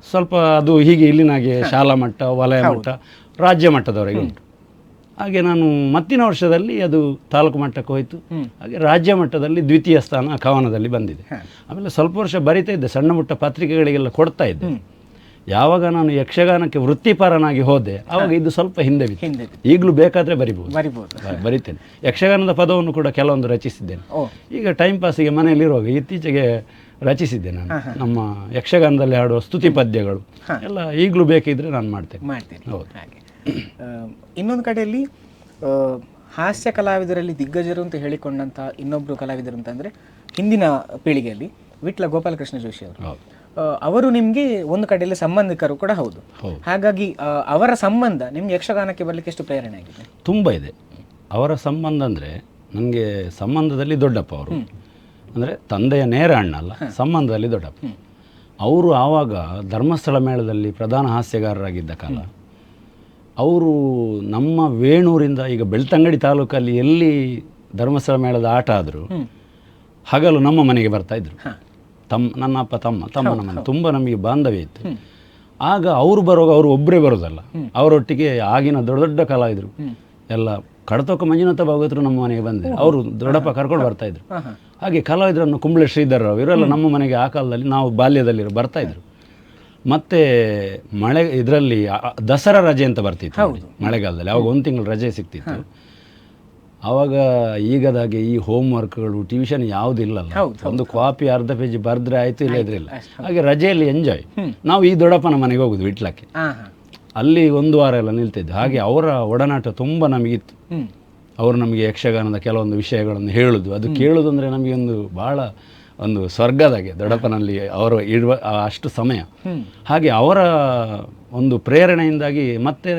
ಸ್ವಲ್ಪ ಅದು ಹೀಗೆ ಇಲ್ಲಿನಾಗೆ ಶಾಲಾ ಮಟ್ಟ, ವಲಯ ಮಟ್ಟ, ರಾಜ್ಯ ಮಟ್ಟದವರೆಗೆ ಉಂಟು. ಹಾಗೆ ನಾನು ಮತ್ತಿನ ವರ್ಷದಲ್ಲಿ ಅದು ತಾಲೂಕು ಮಟ್ಟಕ್ಕೆ ಹೋಯಿತು. ಹಾಗೆ ರಾಜ್ಯ ಮಟ್ಟದಲ್ಲಿ ದ್ವಿತೀಯ ಸ್ಥಾನ ಕವನದಲ್ಲಿ ಬಂದಿದೆ. ಆಮೇಲೆ ಸ್ವಲ್ಪ ವರ್ಷ ಬರಿತಾ ಇದ್ದೆ, ಸಣ್ಣ ಪುಟ್ಟ ಪತ್ರಿಕೆಗಳಿಗೆಲ್ಲ ಕೊಡ್ತಾ ಇದ್ದೆ. ಯಾವಾಗ ನಾನು ಯಕ್ಷಗಾನಕ್ಕೆ ವೃತ್ತಿಪರನಾಗಿ ಹೋದೆ ಆವಾಗ ಇದು ಸ್ವಲ್ಪ ಹಿಂದೆ ಬಿತ್ತು. ಈಗಲೂ ಬೇಕಾದರೆ ಬರಿತೇನೆ. ಯಕ್ಷಗಾನದ ಪದವನ್ನು ಕೂಡ ಕೆಲವೊಂದು ರಚಿಸಿದ್ದೇನೆ. ಈಗ ಟೈಮ್ ಪಾಸಿಗೆ ಮನೆಯಲ್ಲಿರುವಾಗ ಇತ್ತೀಚೆಗೆ ರಚಿಸಿದ್ದೆ ನಾನು. ನಮ್ಮ ಯಕ್ಷಗಾನದಲ್ಲಿ ಹಾಡುವ ಸ್ತುತಿ ಪದ್ಯಗಳು ಎಲ್ಲ ಈಗಲೂ ಬೇಕಿದ್ರೆ ನಾನು ಮಾಡ್ತೇನೆ. ಹೌದು. ಇನ್ನೊಂದು ಕಡೆಯಲ್ಲಿ ಹಾಸ್ಯ ಕಲಾವಿದರಲ್ಲಿ ದಿಗ್ಗಜರು ಅಂತ ಹೇಳಿಕೊಂಡಂಥ ಇನ್ನೊಬ್ಬರು ಕಲಾವಿದರು ಅಂತಂದರೆ ಹಿಂದಿನ ಪೀಳಿಗೆಯಲ್ಲಿ ವಿಟ್ಲ ಗೋಪಾಲಕೃಷ್ಣ ಜೋಶಿ ಅವರು. ಅವರು ನಿಮಗೆ ಒಂದು ಕಡೆಯಲ್ಲಿ ಸಂಬಂಧಿಕರು ಕೂಡ ಹೌದು. ಹಾಗಾಗಿ ಅವರ ಸಂಬಂಧ ನಿಮ್ಗೆ ಯಕ್ಷಗಾನಕ್ಕೆ ಬರಲಿಕ್ಕೆ ಎಷ್ಟು ಪ್ರೇರಣೆ ಆಗಿದೆ? ತುಂಬ ಇದೆ. ಅವರ ಸಂಬಂಧ ಅಂದರೆ ನನಗೆ ಸಂಬಂಧದಲ್ಲಿ ದೊಡ್ಡಪ್ಪ ಅವರು, ಅಂದರೆ ತಂದೆಯ ನೇರ ಅಣ್ಣ ಅಲ್ಲ, ಸಂಬಂಧದಲ್ಲಿ ದೊಡ್ಡಪ್ಪ. ಅವರು ಆವಾಗ ಧರ್ಮಸ್ಥಳ ಮೇಳದಲ್ಲಿ ಪ್ರಧಾನ ಹಾಸ್ಯಗಾರರಾಗಿದ್ದ ಕಾಲ ಅವರು ನಮ್ಮ ವೇಣೂರಿಂದ, ಈಗ ಬೆಳ್ತಂಗಡಿ ತಾಲೂಕಲ್ಲಿ ಎಲ್ಲಿ ಧರ್ಮಸ್ಥಳ ಮೇಳದ ಆಟ ಆದರೂ ಹಗಲು ನಮ್ಮ ಮನೆಗೆ ಬರ್ತಾಯಿದ್ರು. ನನ್ನ ಅಪ್ಪ ತಮ್ಮನ ಮನೆ ತುಂಬ ನಮಗೆ ಬಾಂಧವ್ಯ ಇತ್ತು. ಆಗ ಅವರು ಬರುವಾಗ ಅವರು ಒಬ್ಬರೇ ಬರೋದಲ್ಲ, ಅವರೊಟ್ಟಿಗೆ ಆಗಿನ ದೊಡ್ಡ ದೊಡ್ಡ ಕಲಾವಿದರು ಎಲ್ಲ ಕಡತೋಕ ಮಂಜುನಾಥ ಭಾಗವತರು ನಮ್ಮ ಮನೆಗೆ ಬಂದಿದೆ. ಅವರು ದೊಡ್ಡಪ್ಪ ಕರ್ಕೊಂಡು ಬರ್ತಾಯಿದ್ರು. ಹಾಗೆ ಕಲಾವಿದರನ್ನು ಕುಂಬಳೆ ಶ್ರೀಧರ್ ರಾವ್ ಇವರೆಲ್ಲ ನಮ್ಮ ಮನೆಗೆ ಆ ಕಾಲದಲ್ಲಿ ನಾವು ಬಾಲ್ಯದಲ್ಲಿ ಬರ್ತಾಯಿದ್ರು. ಮತ್ತು ಇದರಲ್ಲಿ ದಸರಾ ರಜೆ ಅಂತ ಬರ್ತಿತ್ತು ಮಳೆಗಾಲದಲ್ಲಿ. ಆವಾಗ ಒಂದು ತಿಂಗಳು ರಜೆ ಸಿಗ್ತಿತ್ತು. ಆವಾಗ ಈಗದಾಗೆ ಈ ಹೋಮ್ ವರ್ಕ್ಗಳು, ಟ್ಯೂಷನ್ ಯಾವುದಿಲ್ಲಲ್ಲ. ಒಂದು ಕಾಪಿ ಅರ್ಧ ಪೇಜ್ ಬರೆದ್ರೆ ಆಯಿತು, ಇಲ್ಲ ಇದ್ರಿಲ್ಲ. ಹಾಗೆ ರಜೆಯಲ್ಲಿ ಎಂಜಾಯ್. ನಾವು ಈ ದೊಡ್ಡಪ್ಪನ ಮನೆಗೆ ಹೋಗುದು ವಿಟ್ಲಕ್ಕೆ, ಅಲ್ಲಿ ಒಂದು ವಾರ ಎಲ್ಲ ನಿಲ್ತಿದ್ದು. ಹಾಗೆ ಅವರ ಒಡನಾಟ ತುಂಬ ನಮಗಿತ್ತು. ಅವರು ನಮಗೆ ಯಕ್ಷಗಾನದ ಕೆಲವೊಂದು ವಿಷಯಗಳನ್ನು ಹೇಳೋದು, ಅದು ಕೇಳೋದು ಅಂದರೆ ನಮಗೆ ಒಂದು ಭಾಳ ಒಂದು ಸ್ವರ್ಗದಾಗೆ ದೊಡ್ಡಪ್ಪನಲ್ಲಿ ಅವರು ಇಡುವ ಅಷ್ಟು ಸಮಯ. ಹಾಗೆ ಅವರ ಒಂದು ಪ್ರೇರಣೆಯಿಂದಾಗಿ ಮತ್ತೆ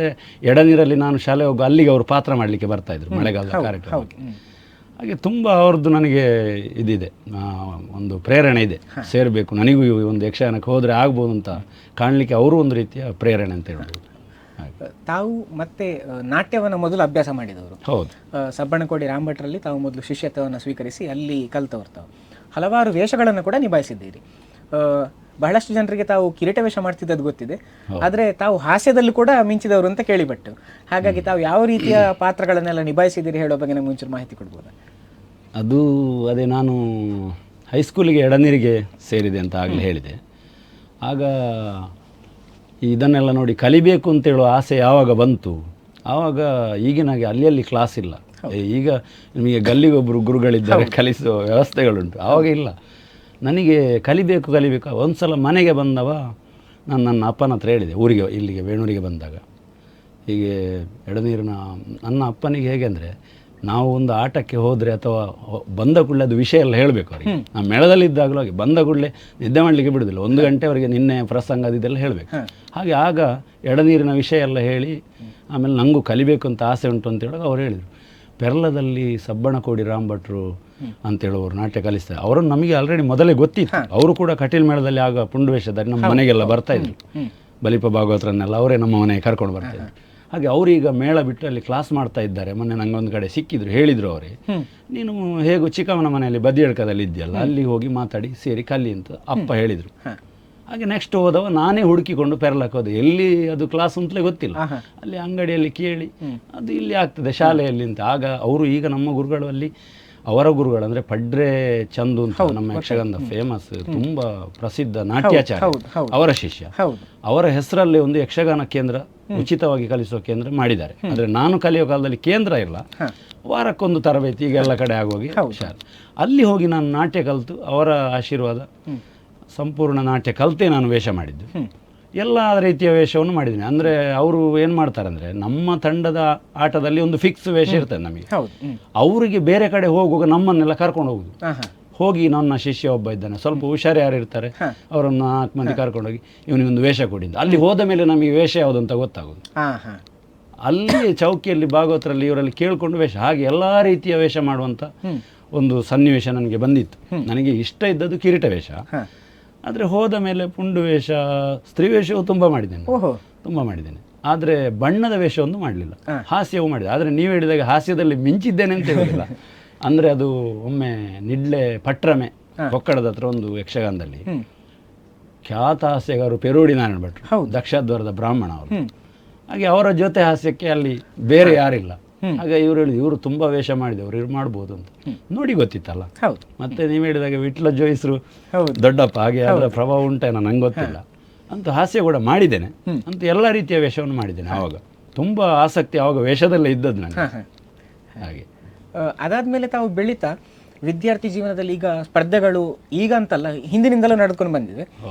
ಎಡನೀರಲ್ಲಿ ನಾನು ಶಾಲೆ ಹೋಗಿ ಅಲ್ಲಿಗೆ ಅವರು ಪಾತ್ರ ಮಾಡಲಿಕ್ಕೆ ಬರ್ತಾಯಿದ್ರು ಮಳೆಗಾಲದ ಕಾರ್ಯಕ್ರಮಕ್ಕೆ. ಹಾಗೆ ತುಂಬ ಅವ್ರದ್ದು ನನಗೆ ಇದಿದೆ, ಒಂದು ಪ್ರೇರಣೆ ಇದೆ, ಸೇರಬೇಕು ನನಗೂ ಒಂದು ಯಕ್ಷಗಾನಕ್ಕೆ ಹೋದರೆ ಆಗ್ಬೋದು ಅಂತ ಕಾಣಲಿಕ್ಕೆ ಅವರು ಒಂದು ರೀತಿಯ ಪ್ರೇರಣೆ ಅಂತ ಹೇಳ್ಬೋದು. ತಾವು ಮತ್ತೆ ನಾಟ್ಯವನ್ನು ಮೊದಲು ಅಭ್ಯಾಸ ಮಾಡಿದವರು. ಹೌದು. ಸಬ್ಬಣಕೋಡಿ ರಾಮಭಟ್ರಲ್ಲಿ ತಾವು ಮೊದಲು ಶಿಷ್ಯತ್ವವನ್ನು ಸ್ವೀಕರಿಸಿ ಅಲ್ಲಿ ಕಲಿತವರು. ತಾವು ಹಲವಾರು ವೇಷಗಳನ್ನು ಕೂಡ ನಿಭಾಯಿಸಿದ್ದೀರಿ. ಬಹಳಷ್ಟು ಜನರಿಗೆ ತಾವು ಕಿರೀಟ ವೇಷ ಮಾಡ್ತಿದ್ದದ್ದು ಗೊತ್ತಿದೆ, ಆದರೆ ತಾವು ಹಾಸ್ಯದಲ್ಲೂ ಕೂಡ ಮಿಂಚಿದವರು ಅಂತ ಕೇಳಿಬಟ್ಟು. ಹಾಗಾಗಿ ತಾವು ಯಾವ ರೀತಿಯ ಪಾತ್ರಗಳನ್ನೆಲ್ಲ ನಿಭಾಯಿಸಿದ್ದೀರಿ ಹೇಳೋ ಬಗ್ಗೆ ನಮ್ಗೆ ಒಂಚೂರು ಮಾಹಿತಿ ಕೊಡ್ಬೋದಾ? ಅದೇ ನಾನು ಹೈಸ್ಕೂಲಿಗೆ ಎಡನೀರಿಗೆ ಸೇರಿದೆ ಅಂತ ಆಗಲೇ ಹೇಳಿದೆ. ಆಗ ಇದನ್ನೆಲ್ಲ ನೋಡಿ ಕಲಿಬೇಕು ಅಂತೇಳುವ ಆಸೆ ಯಾವಾಗ ಬಂತು, ಆವಾಗ ಈಗಿನಾಗೆ ಅಲ್ಲಿ ಕ್ಲಾಸ್ ಇಲ್ಲ. ಈಗ ನಿಮಗೆ ಗಲ್ಲಿಗೊಬ್ಬರು ಗುರುಗಳಿದ್ದಾರೆ, ಕಲಿಸುವ ವ್ಯವಸ್ಥೆಗಳುಂಟು. ಆವಾಗ ಇಲ್ಲ. ನನಗೆ ಕಲಿಬೇಕು. ಒಂದು ಸಲ ಮನೆಗೆ ಬಂದವ ನಾನು ನನ್ನ ಅಪ್ಪನ ಹತ್ರ ಹೇಳಿದೆ, ಇಲ್ಲಿಗೆ ವೇಣೂರಿಗೆ ಬಂದಾಗ. ಹೀಗೆ ಎಡನೀರಿನ ನನ್ನ ಅಪ್ಪನಿಗೆ ಹೇಗೆ ಅಂದರೆ ನಾವು ಒಂದು ಆಟಕ್ಕೆ ಹೋದರೆ ಅಥವಾ ಬಂದ ಕೂಡಲೇ ಅದು ವಿಷಯ ಎಲ್ಲ ಹೇಳಬೇಕು ಅವರಿಗೆ. ನಾವು ಮೇಳದಲ್ಲಿ ಇದ್ದಾಗಲೂ ಹಾಗೆ ಬಂದ ಕೂಡಲೇ ನಿದ್ದೆ ಮಾಡಲಿಕ್ಕೆ ಬಿಡೋದಿಲ್ಲ, 1 ಗಂಟೆವರೆಗೆ ನಿನ್ನೆ ಪ್ರಸಂಗ ಅದೆಲ್ಲ ಹೇಳಬೇಕು. ಹಾಗೆ ಆಗ ಎಡನೀರಿನ ವಿಷಯ ಎಲ್ಲ ಹೇಳಿ ಆಮೇಲೆ ನನಗೂ ಕಲಿಬೇಕು ಅಂತ ಆಸೆ ಉಂಟು ಅಂತ ಹೇಳುವಾಗ ಅವ್ರು ಹೇಳಿದರು, ಪೆರ್ಲದಲ್ಲಿ ಸಬ್ಬಣಕೋಡಿ ರಾಮ್ ಭಟ್ರು ಅಂತೇಳುವರು ನಾಟ್ಯ ಕಲಿಸ್ತಾರೆ. ಅವರನ್ನು ನಮಗೆ ಆಲ್ರೆಡಿ ಮೊದಲೇ ಗೊತ್ತಿತ್ತು. ಅವರು ಕೂಡ ಕಟೀಲ್ ಮೇಳದಲ್ಲಿ ಆಗ ಪುಂಡುವೇಷದಲ್ಲಿ ನಮ್ಮ ಮನೆಗೆಲ್ಲ ಬರ್ತಾಯಿದ್ರು. ಬಲಿಪ ಭಾಗವತರನ್ನೆಲ್ಲ ಅವರೇ ನಮ್ಮ ಮನೆಗೆ ಕರ್ಕೊಂಡು ಬರ್ತಾಯಿದ್ರು. ಹಾಗೆ ಅವರೀಗ ಮೇಳ ಬಿಟ್ಟು ಅಲ್ಲಿ ಕ್ಲಾಸ್ ಮಾಡ್ತಾ ಇದ್ದಾರೆ. ಮೊನ್ನೆ ನಂಗೆ ಒಂದು ಕಡೆ ಸಿಕ್ಕಿದ್ರು, ಹೇಳಿದರು ಅವರೇ, ನೀನು ಹೇಗೂ ಚಿಕ್ಕಮ್ಮನ ಮನೆಯಲ್ಲಿ ಬದಿಯಡ್ಕದಲ್ಲಿ ಇದೆಯಲ್ಲ, ಅಲ್ಲಿ ಹೋಗಿ ಮಾತಾಡಿ ಸೇರಿ ಕಲಿ ಅಂತ ಅಪ್ಪ ಹೇಳಿದರು. ಹಾಗೆ ನೆಕ್ಸ್ಟ್ ಹೋದವ ನಾನೇ ಹುಡುಕಿಕೊಂಡು ಪೆರ್ಲಕ್ಕೆ ಹೋದೆ. ಎಲ್ಲಿ ಅದು ಕ್ಲಾಸ್ ಅಂತಲೇ ಗೊತ್ತಿಲ್ಲ, ಅಲ್ಲಿ ಅಂಗಡಿಯಲ್ಲಿ ಕೇಳಿ ಅದು ಇಲ್ಲಿ ಆಗ್ತದೆ ಶಾಲೆಯಲ್ಲಿ ಅಂತ. ಆಗ ಅವರು ಈಗ ನಮ್ಮ ಗುರುಗಳು ಅಲ್ಲಿ ಅವರ ಗುರುಗಳು ಅಂದರೆ ಪಡ್ರೆ ಚಂದು ಅಂತ ನಮ್ಮ ಯಕ್ಷಗಾನದ ಫೇಮಸ್ ತುಂಬ ಪ್ರಸಿದ್ಧ ನಾಟ್ಯಾಚಾರ್ಯ, ಅವರ ಶಿಷ್ಯ. ಅವರ ಹೆಸರಲ್ಲಿ ಒಂದು ಯಕ್ಷಗಾನ ಕೇಂದ್ರ, ಉಚಿತವಾಗಿ ಕಲಿಸುವ ಕೇಂದ್ರ ಮಾಡಿದ್ದಾರೆ. ಅಂದರೆ ನಾನು ಕಲಿಯೋ ಕಾಲದಲ್ಲಿ ಕೇಂದ್ರ ಇಲ್ಲ, ವಾರಕ್ಕೊಂದು ತರಬೇತಿ ಈಗ ಎಲ್ಲ ಕಡೆ ಆಗೋಗಿ ಹುಷಾರು. ಅಲ್ಲಿ ಹೋಗಿ ನಾನು ನಾಟ್ಯ ಕಲಿತು ಅವರ ಆಶೀರ್ವಾದ ಸಂಪೂರ್ಣ ನಾಟ್ಯ ಕಲಿತೇ ನಾನು ವೇಷ ಮಾಡಿದ್ದು. ಎಲ್ಲ ರೀತಿಯ ವೇಷವನ್ನು ಮಾಡಿದ್ದೀನಿ. ಅಂದರೆ ಅವರು ಏನು ಮಾಡ್ತಾರೆ ಅಂದರೆ, ನಮ್ಮ ತಂಡದ ಆಟದಲ್ಲಿ ಒಂದು ಫಿಕ್ಸ್ ವೇಷ ಇರ್ತದೆ ನಮಗೆ. ಅವರಿಗೆ ಬೇರೆ ಕಡೆ ಹೋಗುವಾಗ ನಮ್ಮನ್ನೆಲ್ಲ ಕರ್ಕೊಂಡು ಹೋಗುದು. ಹೋಗಿ ನನ್ನ ಶಿಷ್ಯ ಒಬ್ಬ ಇದ್ದಾನೆ, ಸ್ವಲ್ಪ ಹುಷಾರು ಯಾರು ಇರ್ತಾರೆ, ಅವರನ್ನು 4 ಮಂದಿ ಕರ್ಕೊಂಡೋಗಿ ಇವನಿಗೊಂದು ವೇಷ ಕೊಡಿದ್ದು. ಅಲ್ಲಿ ಹೋದ ಮೇಲೆ ನಮಗೆ ವೇಷ ಯಾವುದು ಅಂತ ಗೊತ್ತಾಗೋದು. ಅಲ್ಲಿ ಚೌಕಿಯಲ್ಲಿ ಭಾಗವತರಲ್ಲಿ ಇವರಲ್ಲಿ ಕೇಳಿಕೊಂಡು ವೇಷ, ಹಾಗೆ ಎಲ್ಲ ರೀತಿಯ ವೇಷ ಮಾಡುವಂಥ ಒಂದು ಸನ್ನಿವೇಶ ನನಗೆ ಬಂದಿತ್ತು. ನನಗೆ ಇಷ್ಟ ಇದ್ದದ್ದು ಕಿರೀಟ ವೇಷ. ಆದರೆ ಹೋದ ಮೇಲೆ ಪುಂಡು ವೇಷ, ಸ್ತ್ರೀ ವೇಷವು ತುಂಬ ಮಾಡಿದ್ದೇನೆ. ಆದರೆ ಬಣ್ಣದ ವೇಷವೊಂದು ಮಾಡಲಿಲ್ಲ, ಹಾಸ್ಯವೂ ಮಾಡಿದೆ. ಆದರೆ ನೀವು ಹೇಳಿದಾಗ ಹಾಸ್ಯದಲ್ಲಿ ಮಿಂಚಿದ್ದೇನೆ ಅಂತ ಹೇಳಿಲ್ಲ. ಅಂದರೆ ಅದು ಒಮ್ಮೆ ನಿಡ್ಲೆ ಪಟ್ರಮೆ ಕೊಕ್ಕಡದ ಹತ್ರ ಒಂದು ಯಕ್ಷಗಾನದಲ್ಲಿ ಖ್ಯಾತ ಹಾಸ್ಯಗಾರರು ಪೆರೋಡಿ ನಾರಾಯಣ ಭಟ್ರು, ದಕ್ಷಾದ್ವಾರದ ಬ್ರಾಹ್ಮಣ ಅವರು. ಹಾಗೆ ಅವರ ಜೊತೆ ಹಾಸ್ಯಕ್ಕೆ ಅಲ್ಲಿ ಬೇರೆ ಯಾರಿಲ್ಲ. ಹಾಗೆ ಇವರು ಹೇಳಿದ್ರು, ಇವರು ತುಂಬ ವೇಷ ಮಾಡಿದವರು, ಇವ್ರು ಮಾಡ್ಬೋದು ಅಂತ. ನೋಡಿ ಗೊತ್ತಿತ್ತಲ್ಲ. ಮತ್ತೆ ನೀವು ಹೇಳಿದಾಗ ವಿಟ್ಲ ಜೋಯಿಸ್ರು ದೊಡ್ಡಪ್ಪ, ಹಾಗೆ ಅದರ ಪ್ರಭಾವ ಉಂಟೇನೋ ನಂಗೆ ಗೊತ್ತಿಲ್ಲ. ಅಂತ ಹಾಸ್ಯ ಕೂಡ ಮಾಡಿದ್ದೇನೆ, ಅಂತ ಎಲ್ಲ ರೀತಿಯ ವೇಷವನ್ನು ಮಾಡಿದ್ದೇನೆ. ಆವಾಗ ತುಂಬ ಆಸಕ್ತಿ ಆವಾಗ ವೇಷದಲ್ಲೇ ಇದ್ದದ್ದು ನನಗೆ. ಹಾಗೆ ಅದಾದ್ಮೇಲೆ ತಾವು ಬೆಳೀತಾ ವಿದ್ಯಾರ್ಥಿ ಜೀವನದಲ್ಲಿ ಈಗ ಸ್ಪರ್ಧೆಗಳು ಈಗ ಅಂತಲ್ಲ ಹಿಂದಿನಿಂದಲೂ ನಡೆದುಕೊಂಡು ಬಂದಿದೆ.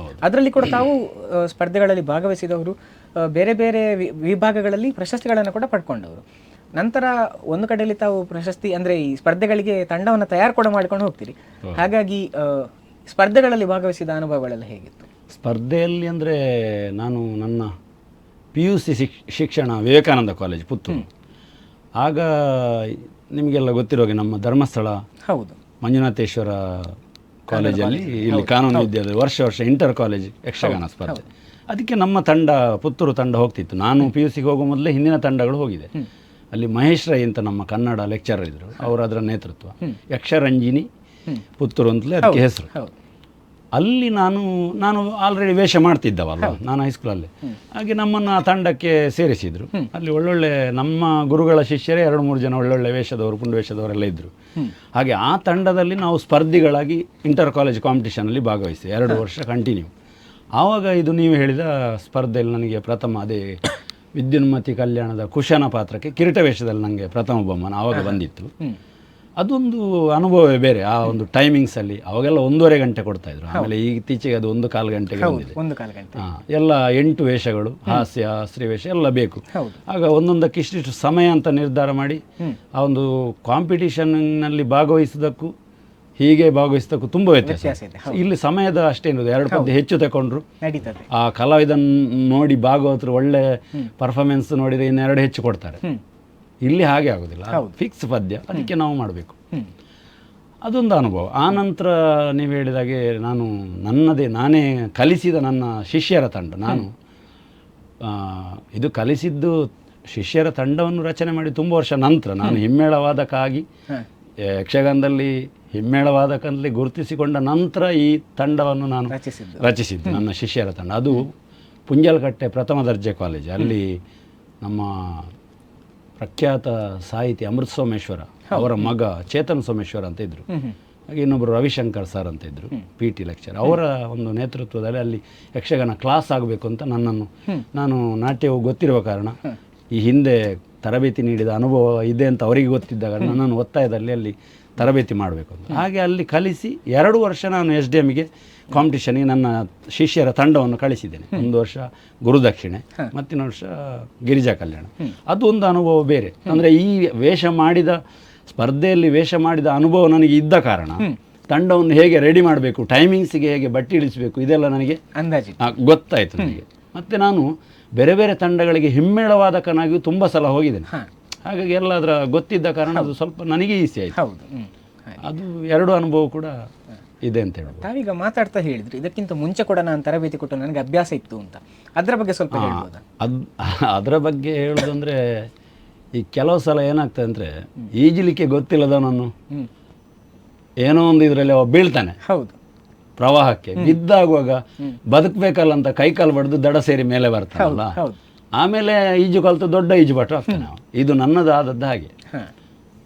ಅದರಲ್ಲಿ ಕೂಡ ತಾವು ಸ್ಪರ್ಧೆಗಳಲ್ಲಿ ಭಾಗವಹಿಸಿದವರು, ಬೇರೆ ಬೇರೆ ವಿಭಾಗಗಳಲ್ಲಿ ಪ್ರಶಸ್ತಿಗಳನ್ನು ಕೂಡ ಪಡ್ಕೊಂಡವರು. ನಂತರ ಒಂದು ಕಡೆಯಲ್ಲಿ ತಾವು ಪ್ರಶಸ್ತಿ ಅಂದರೆ ಈ ಸ್ಪರ್ಧೆಗಳಿಗೆ ತಂಡವನ್ನು ತಯಾರು ಕೂಡ ಮಾಡಿಕೊಂಡು ಹೋಗ್ತೀರಿ. ಹಾಗಾಗಿ ಸ್ಪರ್ಧೆಗಳಲ್ಲಿ ಭಾಗವಹಿಸಿದ ಅನುಭವಗಳೆಲ್ಲ ಹೇಗಿತ್ತು? ಸ್ಪರ್ಧೆಯಲ್ಲಿ ಅಂದರೆ ನಾನು ನನ್ನ PUC ಶಿಕ್ಷಣ ವಿವೇಕಾನಂದ ಕಾಲೇಜ್ ಪುತ್ತೂರು. ಆಗ ನಿಮಗೆಲ್ಲ ಗೊತ್ತಿರೋಗೆ ನಮ್ಮ ಧರ್ಮಸ್ಥಳ ಮಂಜುನಾಥೇಶ್ವರ ಕಾಲೇಜಲ್ಲಿ ಇಲ್ಲಿ ಕಾನೂನು ವಿದ್ಯಾಲಯ ವರ್ಷ ಇಂಟರ್ ಕಾಲೇಜ್ ಯಕ್ಷಗಾನ ಸ್ಪರ್ಧೆ. ಅದಕ್ಕೆ ನಮ್ಮ ತಂಡ ಪುತ್ತೂರು ತಂಡ ಹೋಗ್ತಿತ್ತು. ನಾನು PUCಗೆ ಹೋಗೋ ಮೊದಲೇ ಹಿಂದಿನ ತಂಡಗಳು ಹೋಗಿದೆ. ಅಲ್ಲಿ ಮಹೇಶ್ ರೈ ಅಂತ ನಮ್ಮ ಕನ್ನಡ ಲೆಕ್ಚರರ್ ಇದ್ದರು, ಅವರು ಅದರ ನೇತೃತ್ವ. ಯಕ್ಷರಂಜಿನಿ ಪುತ್ತೂರು ಅಂತಲೇ ಅದಕ್ಕೆ ಹೆಸರು. ಅಲ್ಲಿ ನಾನು ಆಲ್ರೆಡಿ ವೇಷ ಮಾಡ್ತಿದ್ದವಲ್ಲ ನಾನು ಹೈಸ್ಕೂಲಲ್ಲಿ. ಹಾಗೆ ನಮ್ಮನ್ನು ಆ ತಂಡಕ್ಕೆ ಸೇರಿಸಿದರು. ಅಲ್ಲಿ ಒಳ್ಳೊಳ್ಳೆ ನಮ್ಮ ಗುರುಗಳ ಶಿಷ್ಯರೇ 2-3 ಜನ ಒಳ್ಳೊಳ್ಳೆ ವೇಷದವರು, ಪುಂಡು ವೇಷದವರೆಲ್ಲ ಇದ್ದರು. ಹಾಗೆ ಆ ತಂಡದಲ್ಲಿ ನಾವು ಸ್ಪರ್ಧಿಗಳಾಗಿ ಇಂಟರ್ ಕಾಲೇಜ್ ಕಾಂಪಿಟೇಷನಲ್ಲಿ ಭಾಗವಹಿಸಿದೆ 2 ವರ್ಷ ಕಂಟಿನ್ಯೂ. ಆವಾಗ ಇದು ನೀವು ಹೇಳಿದ ಸ್ಪರ್ಧೆಯಲ್ಲಿ ನನಗೆ ಪ್ರಥಮ ಅದೇ ವಿದ್ಯುನ್ಮತಿ ಕಲ್ಯಾಣದ ಕುಶನ ಪಾತ್ರಕ್ಕೆ ಕಿರೀಟ ವೇಷದಲ್ಲಿ ನನಗೆ ಪ್ರಥಮ ಬಹುಮಾನ ಆವಾಗ ಬಂದಿತ್ತು. ಅದೊಂದು ಅನುಭವವೇ ಬೇರೆ. ಆ ಒಂದು ಟೈಮಿಂಗ್ಸಲ್ಲಿ ಅವಾಗೆಲ್ಲ 1.5 ಗಂಟೆ ಕೊಡ್ತಾಯಿದ್ರು. ಆಮೇಲೆ ಇತ್ತೀಚೆಗೆ ಅದು 1.25 ಗಂಟೆಗೆ ಬಂದಿದೆ. ಎಲ್ಲ 8 ವೇಷಗಳು, ಹಾಸ್ಯ, ಸ್ತ್ರೀವೇಷ ಎಲ್ಲ ಬೇಕು. ಆಗ ಒಂದೊಂದಕ್ಕೆ ಇಷ್ಟಿಷ್ಟು ಸಮಯ ಅಂತ ನಿರ್ಧಾರ ಮಾಡಿ ಆ ಒಂದು ಕಾಂಪಿಟೇಷನ್ನಲ್ಲಿ ಭಾಗವಹಿಸೋದಕ್ಕೂ ಹೀಗೆ ಭಾಗವಹಿಸೋದಕ್ಕೂ ತುಂಬ ವ್ಯತ್ಯಾಸ. ಇಲ್ಲಿ ಸಮಯದ ಅಷ್ಟೇನಿದೆ, 2 ಪದ್ಯ ಹೆಚ್ಚು ತಗೊಂಡ್ರು ಆ ಕಲಾವಿದನ್ನು ನೋಡಿ ಭಾಗವತರು ಒಳ್ಳೆ ಪರ್ಫಾರ್ಮೆನ್ಸ್ ನೋಡಿದರೆ ಇನ್ನು 2 ಹೆಚ್ಚು ಕೊಡ್ತಾರೆ. ಇಲ್ಲಿ ಹಾಗೆ ಆಗೋದಿಲ್ಲ, ಫಿಕ್ಸ್ ಪದ್ಯ, ಅದಕ್ಕೆ ನಾವು ಮಾಡಬೇಕು. ಅದೊಂದು ಅನುಭವ. ಆ ನಂತರ ನೀವು ಹೇಳಿದಾಗೆ ನಾನೇ ಕಲಿಸಿದ ನನ್ನ ಶಿಷ್ಯರ ತಂಡ, ನಾನು ಇದು ಕಲಿಸಿದ್ದು ಶಿಷ್ಯರ ತಂಡವನ್ನು ರಚನೆ ಮಾಡಿ ತುಂಬ ವರ್ಷ ನಂತರ. ನಾನು ಹಿಮ್ಮೇಳವಾದಕ್ಕಾಗಿ ಯಕ್ಷಗಾನದಲ್ಲಿ ಹಿಮ್ಮೇಳವಾದಕಲ್ಲಿ ಗುರುತಿಸಿಕೊಂಡ ನಂತರ ಈ ತಂಡವನ್ನು ನಾನು ರಚಿಸಿದ್ದು, ನನ್ನ ಶಿಷ್ಯರ ತಂಡ. ಅದು ಪುಂಜಲಕಟ್ಟೆ ಪ್ರಥಮ ದರ್ಜೆ ಕಾಲೇಜ್. ಅಲ್ಲಿ ನಮ್ಮ ಪ್ರಖ್ಯಾತ ಸಾಹಿತಿ ಅಮೃತ ಸೋಮೇಶ್ವರ ಅವರ ಮಗ ಚೇತನ್ ಸೋಮೇಶ್ವರ ಅಂತ ಇದ್ದರು. ಹಾಗೆ ಇನ್ನೊಬ್ಬರು ರವಿಶಂಕರ್ ಸರ್ ಅಂತ ಇದ್ದರು, PT ಲೆಕ್ಚರ್. ಅವರ ಒಂದು ನೇತೃತ್ವದಲ್ಲಿ ಅಲ್ಲಿ ಯಕ್ಷಗಾನ ಕ್ಲಾಸ್ ಆಗಬೇಕು ಅಂತ ನಾನು ನಾಟ್ಯವು ಗೊತ್ತಿರುವ ಕಾರಣ, ಈ ಹಿಂದೆ ತರಬೇತಿ ನೀಡಿದ ಅನುಭವ ಇದೆ ಅಂತ ಅವರಿಗೆ ಗೊತ್ತಿದ್ದಾಗ ನನ್ನನ್ನು ಒತ್ತಾಯದಲ್ಲಿ ಅಲ್ಲಿ ತರಬೇತಿ ಮಾಡಬೇಕು ಅಂತ. ಹಾಗೆ ಅಲ್ಲಿ ಕಲಿಸಿ 2 ವರ್ಷ ನಾನು SDMಗೆ ಕಾಂಪಿಟೇಷನ್ಗೆ ನನ್ನ ಶಿಷ್ಯರ ತಂಡವನ್ನು ಕಳಿಸಿದ್ದೇನೆ. 1 ವರ್ಷ ಗುರುದಕ್ಷಿಣೆ, ಮತ್ತಿನ ವರ್ಷ ಗಿರಿಜಾ ಕಲ್ಯಾಣ. ಅದು ಒಂದು ಅನುಭವ ಬೇರೆ. ಅಂದರೆ ಈ ವೇಷ ಮಾಡಿದ ಸ್ಪರ್ಧೆಯಲ್ಲಿ ವೇಷ ಮಾಡಿದ ಅನುಭವ ನನಗೆ ಇದ್ದ ಕಾರಣ ತಂಡವನ್ನು ಹೇಗೆ ರೆಡಿ ಮಾಡಬೇಕು, ಟೈಮಿಂಗ್ಸಿಗೆ ಹೇಗೆ ಬಟ್ಟಿ ಇಳಿಸಬೇಕು, ಇದೆಲ್ಲ ನನಗೆ ಅಂದಾಜು ಗೊತ್ತಾಯಿತು ನನಗೆ. ಮತ್ತು ನಾನು ಬೇರೆ ಬೇರೆ ತಂಡಗಳಿಗೆ ಹಿಮ್ಮೇಳವಾದಕನಾಗಿಯೂ ತುಂಬ ಸಲ ಹೋಗಿದ್ದೇನೆ. ಹಾಗಾಗಿ ಎಲ್ಲ ಅದರ ಗೊತ್ತಿದ್ದ ಕಾರಣ ಅದು ಸ್ವಲ್ಪ ನನಗೆ ಈಸಿ ಆಯಿತು. ಹೌದು. ಅದು ಎರಡು ಅನುಭವ ಕೂಡ ಇದೆ ಅಂತ ಹೇಳ್ಬೋದು. ತಾವೀಗ ಮಾತಾಡ್ತಾ ಹೇಳಿದ್ರಿ ಇದಕ್ಕಿಂತ ಮುಂಚೆ ಕೂಡ ನಾನು ತರಬೇತಿ ಕೊಟ್ಟು ನನಗೆ ಅಭ್ಯಾಸ ಇತ್ತು ಅಂತ, ಅದರ ಬಗ್ಗೆ ಸ್ವಲ್ಪ ಹೇಳ್ಬೋದಾ? ಅದರ ಬಗ್ಗೆ ಹೇಳೋದಂದರೆ ಈ ಕೆಲವು ಸಲ ಏನಾಗ್ತದೆ ಅಂದರೆ ಈಜಲಿಕ್ಕೆ ಗೊತ್ತಿಲ್ಲದವನನ್ನು ಏನೋ ಒಂದು ಇದರಲ್ಲಿ ಅವ ಬೀಳ್ತಾನೆ. ಹೌದು. ಪ್ರವಾಹಕ್ಕೆ ಬಿದ್ದಾಗುವಾಗ ಬದುಕಬೇಕಲ್ಲ ಅಂತ ಕೈಕಾಲು ಬಡ್ದು ದಡ ಸೇರಿ ಮೇಲೆ ಬರ್ತಾನಲ್ಲ, ಆಮೇಲೆ ಈಜು ಕಲಿತು ದೊಡ್ಡ ಈಜುಭಟ ಆಗ್ತಾನೆ. ಇದು ನನ್ನದಾದದ್ದು ಹಾಗೆ.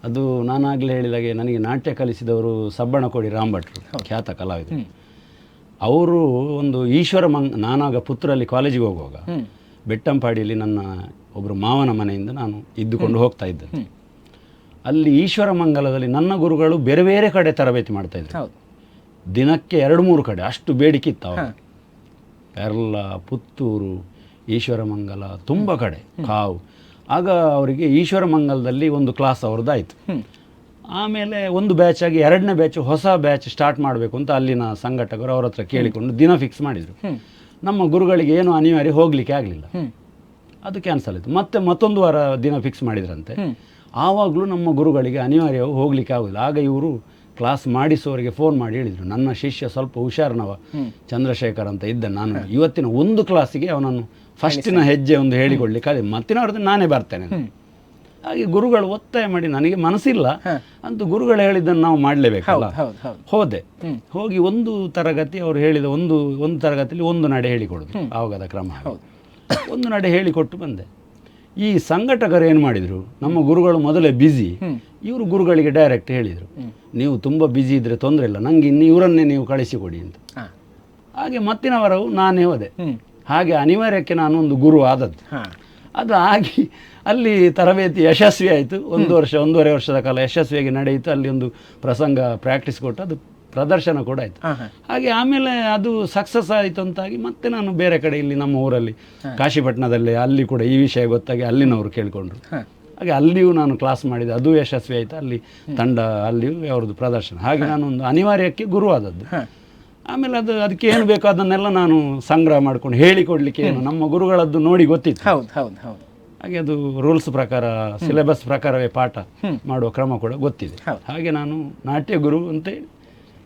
ಅದು ನಾನಾಗಲೇ ಹೇಳಿದಾಗೆ ನನಗೆ ನಾಟ್ಯ ಕಲಿಸಿದವರು ಸಬ್ಬಣಕೋಡಿ ರಾಮಭಟ್ರು, ಖ್ಯಾತ ಕಲಾವಿದರು. ಅವರು ಒಂದು ನಾನಾಗ ಪುತ್ತೂರಲ್ಲಿ ಕಾಲೇಜಿಗೆ ಹೋಗುವಾಗ ಬೆಟ್ಟಂಪಾಡಿಯಲ್ಲಿ ನನ್ನ ಒಬ್ಬರು ಮಾವನ ಮನೆಯಿಂದ ನಾನು ಇದ್ದುಕೊಂಡು ಹೋಗ್ತಾ ಇದ್ದೆ. ಅಲ್ಲಿ ಈಶ್ವರ ಮಂಗಲದಲ್ಲಿ ನನ್ನ ಗುರುಗಳು ಬೇರೆ ಬೇರೆ ಕಡೆ ತರಬೇತಿ ಮಾಡ್ತಾಯಿದ್ರು. ದಿನಕ್ಕೆ 2-3 ಕಡೆ, ಅಷ್ಟು ಬೇಡಿಕೆ ಇತ್ತು ಅವರು. ಪೆರ್ಲ, ಪುತ್ತೂರು, ಈಶ್ವರ ಮಂಗಲ, ತುಂಬ ಕಡೆ, ಕಾವು. ಆಗ ಅವರಿಗೆ ಈಶ್ವರ ಮಂಗಲದಲ್ಲಿ ಒಂದು ಕ್ಲಾಸ್ ಅವ್ರದ್ದಾಯಿತು. ಆಮೇಲೆ ಒಂದು ಬ್ಯಾಚ್ ಆಗಿ 2ನೇ ಬ್ಯಾಚ್ ಹೊಸ ಬ್ಯಾಚ್ ಸ್ಟಾರ್ಟ್ ಮಾಡಬೇಕು ಅಂತ ಅಲ್ಲಿನ ಸಂಘಟಕರು ಅವ್ರ ಹತ್ರ ಕೇಳಿಕೊಂಡು ದಿನ ಫಿಕ್ಸ್ ಮಾಡಿದರು. ನಮ್ಮ ಗುರುಗಳಿಗೆ ಏನು ಅನಿವಾರ್ಯ ಹೋಗಲಿಕ್ಕೆ ಆಗಲಿಲ್ಲ, ಅದು ಕ್ಯಾನ್ಸಲ್ ಆಯಿತು. ಮತ್ತೆ ಮತ್ತೊಂದು ವಾರ ದಿನ ಫಿಕ್ಸ್ ಮಾಡಿದ್ರಂತೆ. ಆವಾಗಲೂ ನಮ್ಮ ಗುರುಗಳಿಗೆ ಅನಿವಾರ್ಯ ಹೋಗಲಿಕ್ಕೆ ಆಗೋದಿಲ್ಲ. ಆಗ ಇವರು ಕ್ಲಾಸ್ ಮಾಡಿಸೋರಿಗೆ ಫೋನ್ ಮಾಡಿ ಹೇಳಿದರು, ನನ್ನ ಶಿಷ್ಯ ಸ್ವಲ್ಪ ಹುಷಾರ್ನವ ಚಂದ್ರಶೇಖರ್ ಅಂತ ಇದ್ದ, ನಾನು ಇವತ್ತಿನ ಒಂದು ಕ್ಲಾಸಿಗೆ ಅವನನ್ನು ಫಸ್ಟಿನ ಹೆಜ್ಜೆ ಒಂದು ಹೇಳಿಕೊಡ್ಲಿಕ್ಕೆ ಅದೇ ಮತ್ತಿನವ್ರದ್ದು ನಾನೇ ಬರ್ತೇನೆ. ಹಾಗೆ ಗುರುಗಳು ಒತ್ತಾಯ ಮಾಡಿ ನನಗೆ ಮನಸ್ಸಿಲ್ಲ ಅಂತೂ ಗುರುಗಳು ಹೇಳಿದ್ದನ್ನು ನಾವು ಮಾಡಲೇಬೇಕಲ್ಲ. ಹೋದೆ, ಹೋಗಿ ಒಂದು ತರಗತಿ ಅವರು ಹೇಳಿದ ಒಂದು ತರಗತಿಯಲ್ಲಿ ಒಂದು ನಡೆ ಹೇಳಿಕೊಡೋದು ಆವಾಗದ ಕ್ರಮ. ಒಂದು ನಡೆ ಹೇಳಿಕೊಟ್ಟು ಬಂದೆ. ಈ ಸಂಘಟಕರು ಏನು ಮಾಡಿದರು, ನಮ್ಮ ಗುರುಗಳು ಮೊದಲೇ ಬ್ಯುಸಿ, ಇವರು ಗುರುಗಳಿಗೆ ಡೈರೆಕ್ಟ್ ಹೇಳಿದರು, ನೀವು ತುಂಬ ಬ್ಯುಸಿ ಇದ್ದರೆ ತೊಂದರೆ ಇಲ್ಲ, ನನಗೆ ಇನ್ನು ಇವರನ್ನೇ ನೀವು ಕಳಿಸಿಕೊಡಿ ಅಂತ. ಹಾಗೆ ಮತ್ತಿನ ವಾರವು ನಾನೇ ಹೋದೆ. ಹಾಗೆ ಅನಿವಾರ್ಯಕ್ಕೆ ನಾನು ಒಂದು ಗುರು ಆದದ್ದು. ಅದು ಆಗಿ ಅಲ್ಲಿ ತರಬೇತಿ ಯಶಸ್ವಿ ಆಯಿತು. 1-1.5 ವರ್ಷದ ಕಾಲ ಯಶಸ್ವಿಯಾಗಿ ನಡೆಯಿತು. ಅಲ್ಲಿ ಒಂದು ಪ್ರಸಂಗ ಪ್ರಾಕ್ಟೀಸ್ ಕೊಟ್ಟು ಅದು ಪ್ರದರ್ಶನ ಕೂಡ ಆಯಿತು. ಹಾಗೆ ಆಮೇಲೆ ಅದು ಸಕ್ಸಸ್ ಆಯಿತು ಅಂತಾಗಿ ಮತ್ತೆ ನಾನು ಬೇರೆ ಕಡೆ ಇಲ್ಲಿ ನಮ್ಮ ಊರಲ್ಲಿ ಕಾಶಿಪಟ್ಟಣದಲ್ಲಿ ಅಲ್ಲಿ ಕೂಡ ಈ ವಿಷಯ ಗೊತ್ತಾಗಿ ಅಲ್ಲಿನವರು ಕೇಳಿಕೊಂಡ್ರು. ಹಾಗೆ ಅಲ್ಲಿಯೂ ನಾನು ಕ್ಲಾಸ್ ಮಾಡಿದೆ, ಅದು ಯಶಸ್ವಿ ಆಯಿತು. ಅಲ್ಲಿ ತಂಡ ಅಲ್ಲಿಯೂ ಅವ್ರದ್ದು ಪ್ರದರ್ಶನ. ಹಾಗೆ ನಾನು ಒಂದು ಅನಿವಾರ್ಯಕ್ಕೆ ಗುರು ಆದದ್ದು. ಆಮೇಲೆ ಅದಕ್ಕೆ ಏನು ಬೇಕೋ ಅದನ್ನೆಲ್ಲ ನಾನು ಸಂಗ್ರಹ ಮಾಡ್ಕೊಂಡು ಹೇಳಿಕೊಡ್ಲಿಕ್ಕೆ ಏನು ನಮ್ಮ ಗುರುಗಳದ್ದು ನೋಡಿ ಗೊತ್ತಿತ್ತು. ಹಾಗೆ ಅದು ರೂಲ್ಸ್ ಪ್ರಕಾರ, ಸಿಲೆಬಸ್ ಪ್ರಕಾರವೇ ಪಾಠ ಮಾಡುವ ಕ್ರಮ ಕೂಡ ಗೊತ್ತಿದೆ. ಹಾಗೆ ನಾನು ನಾಟ್ಯ ಗುರು ಅಂತ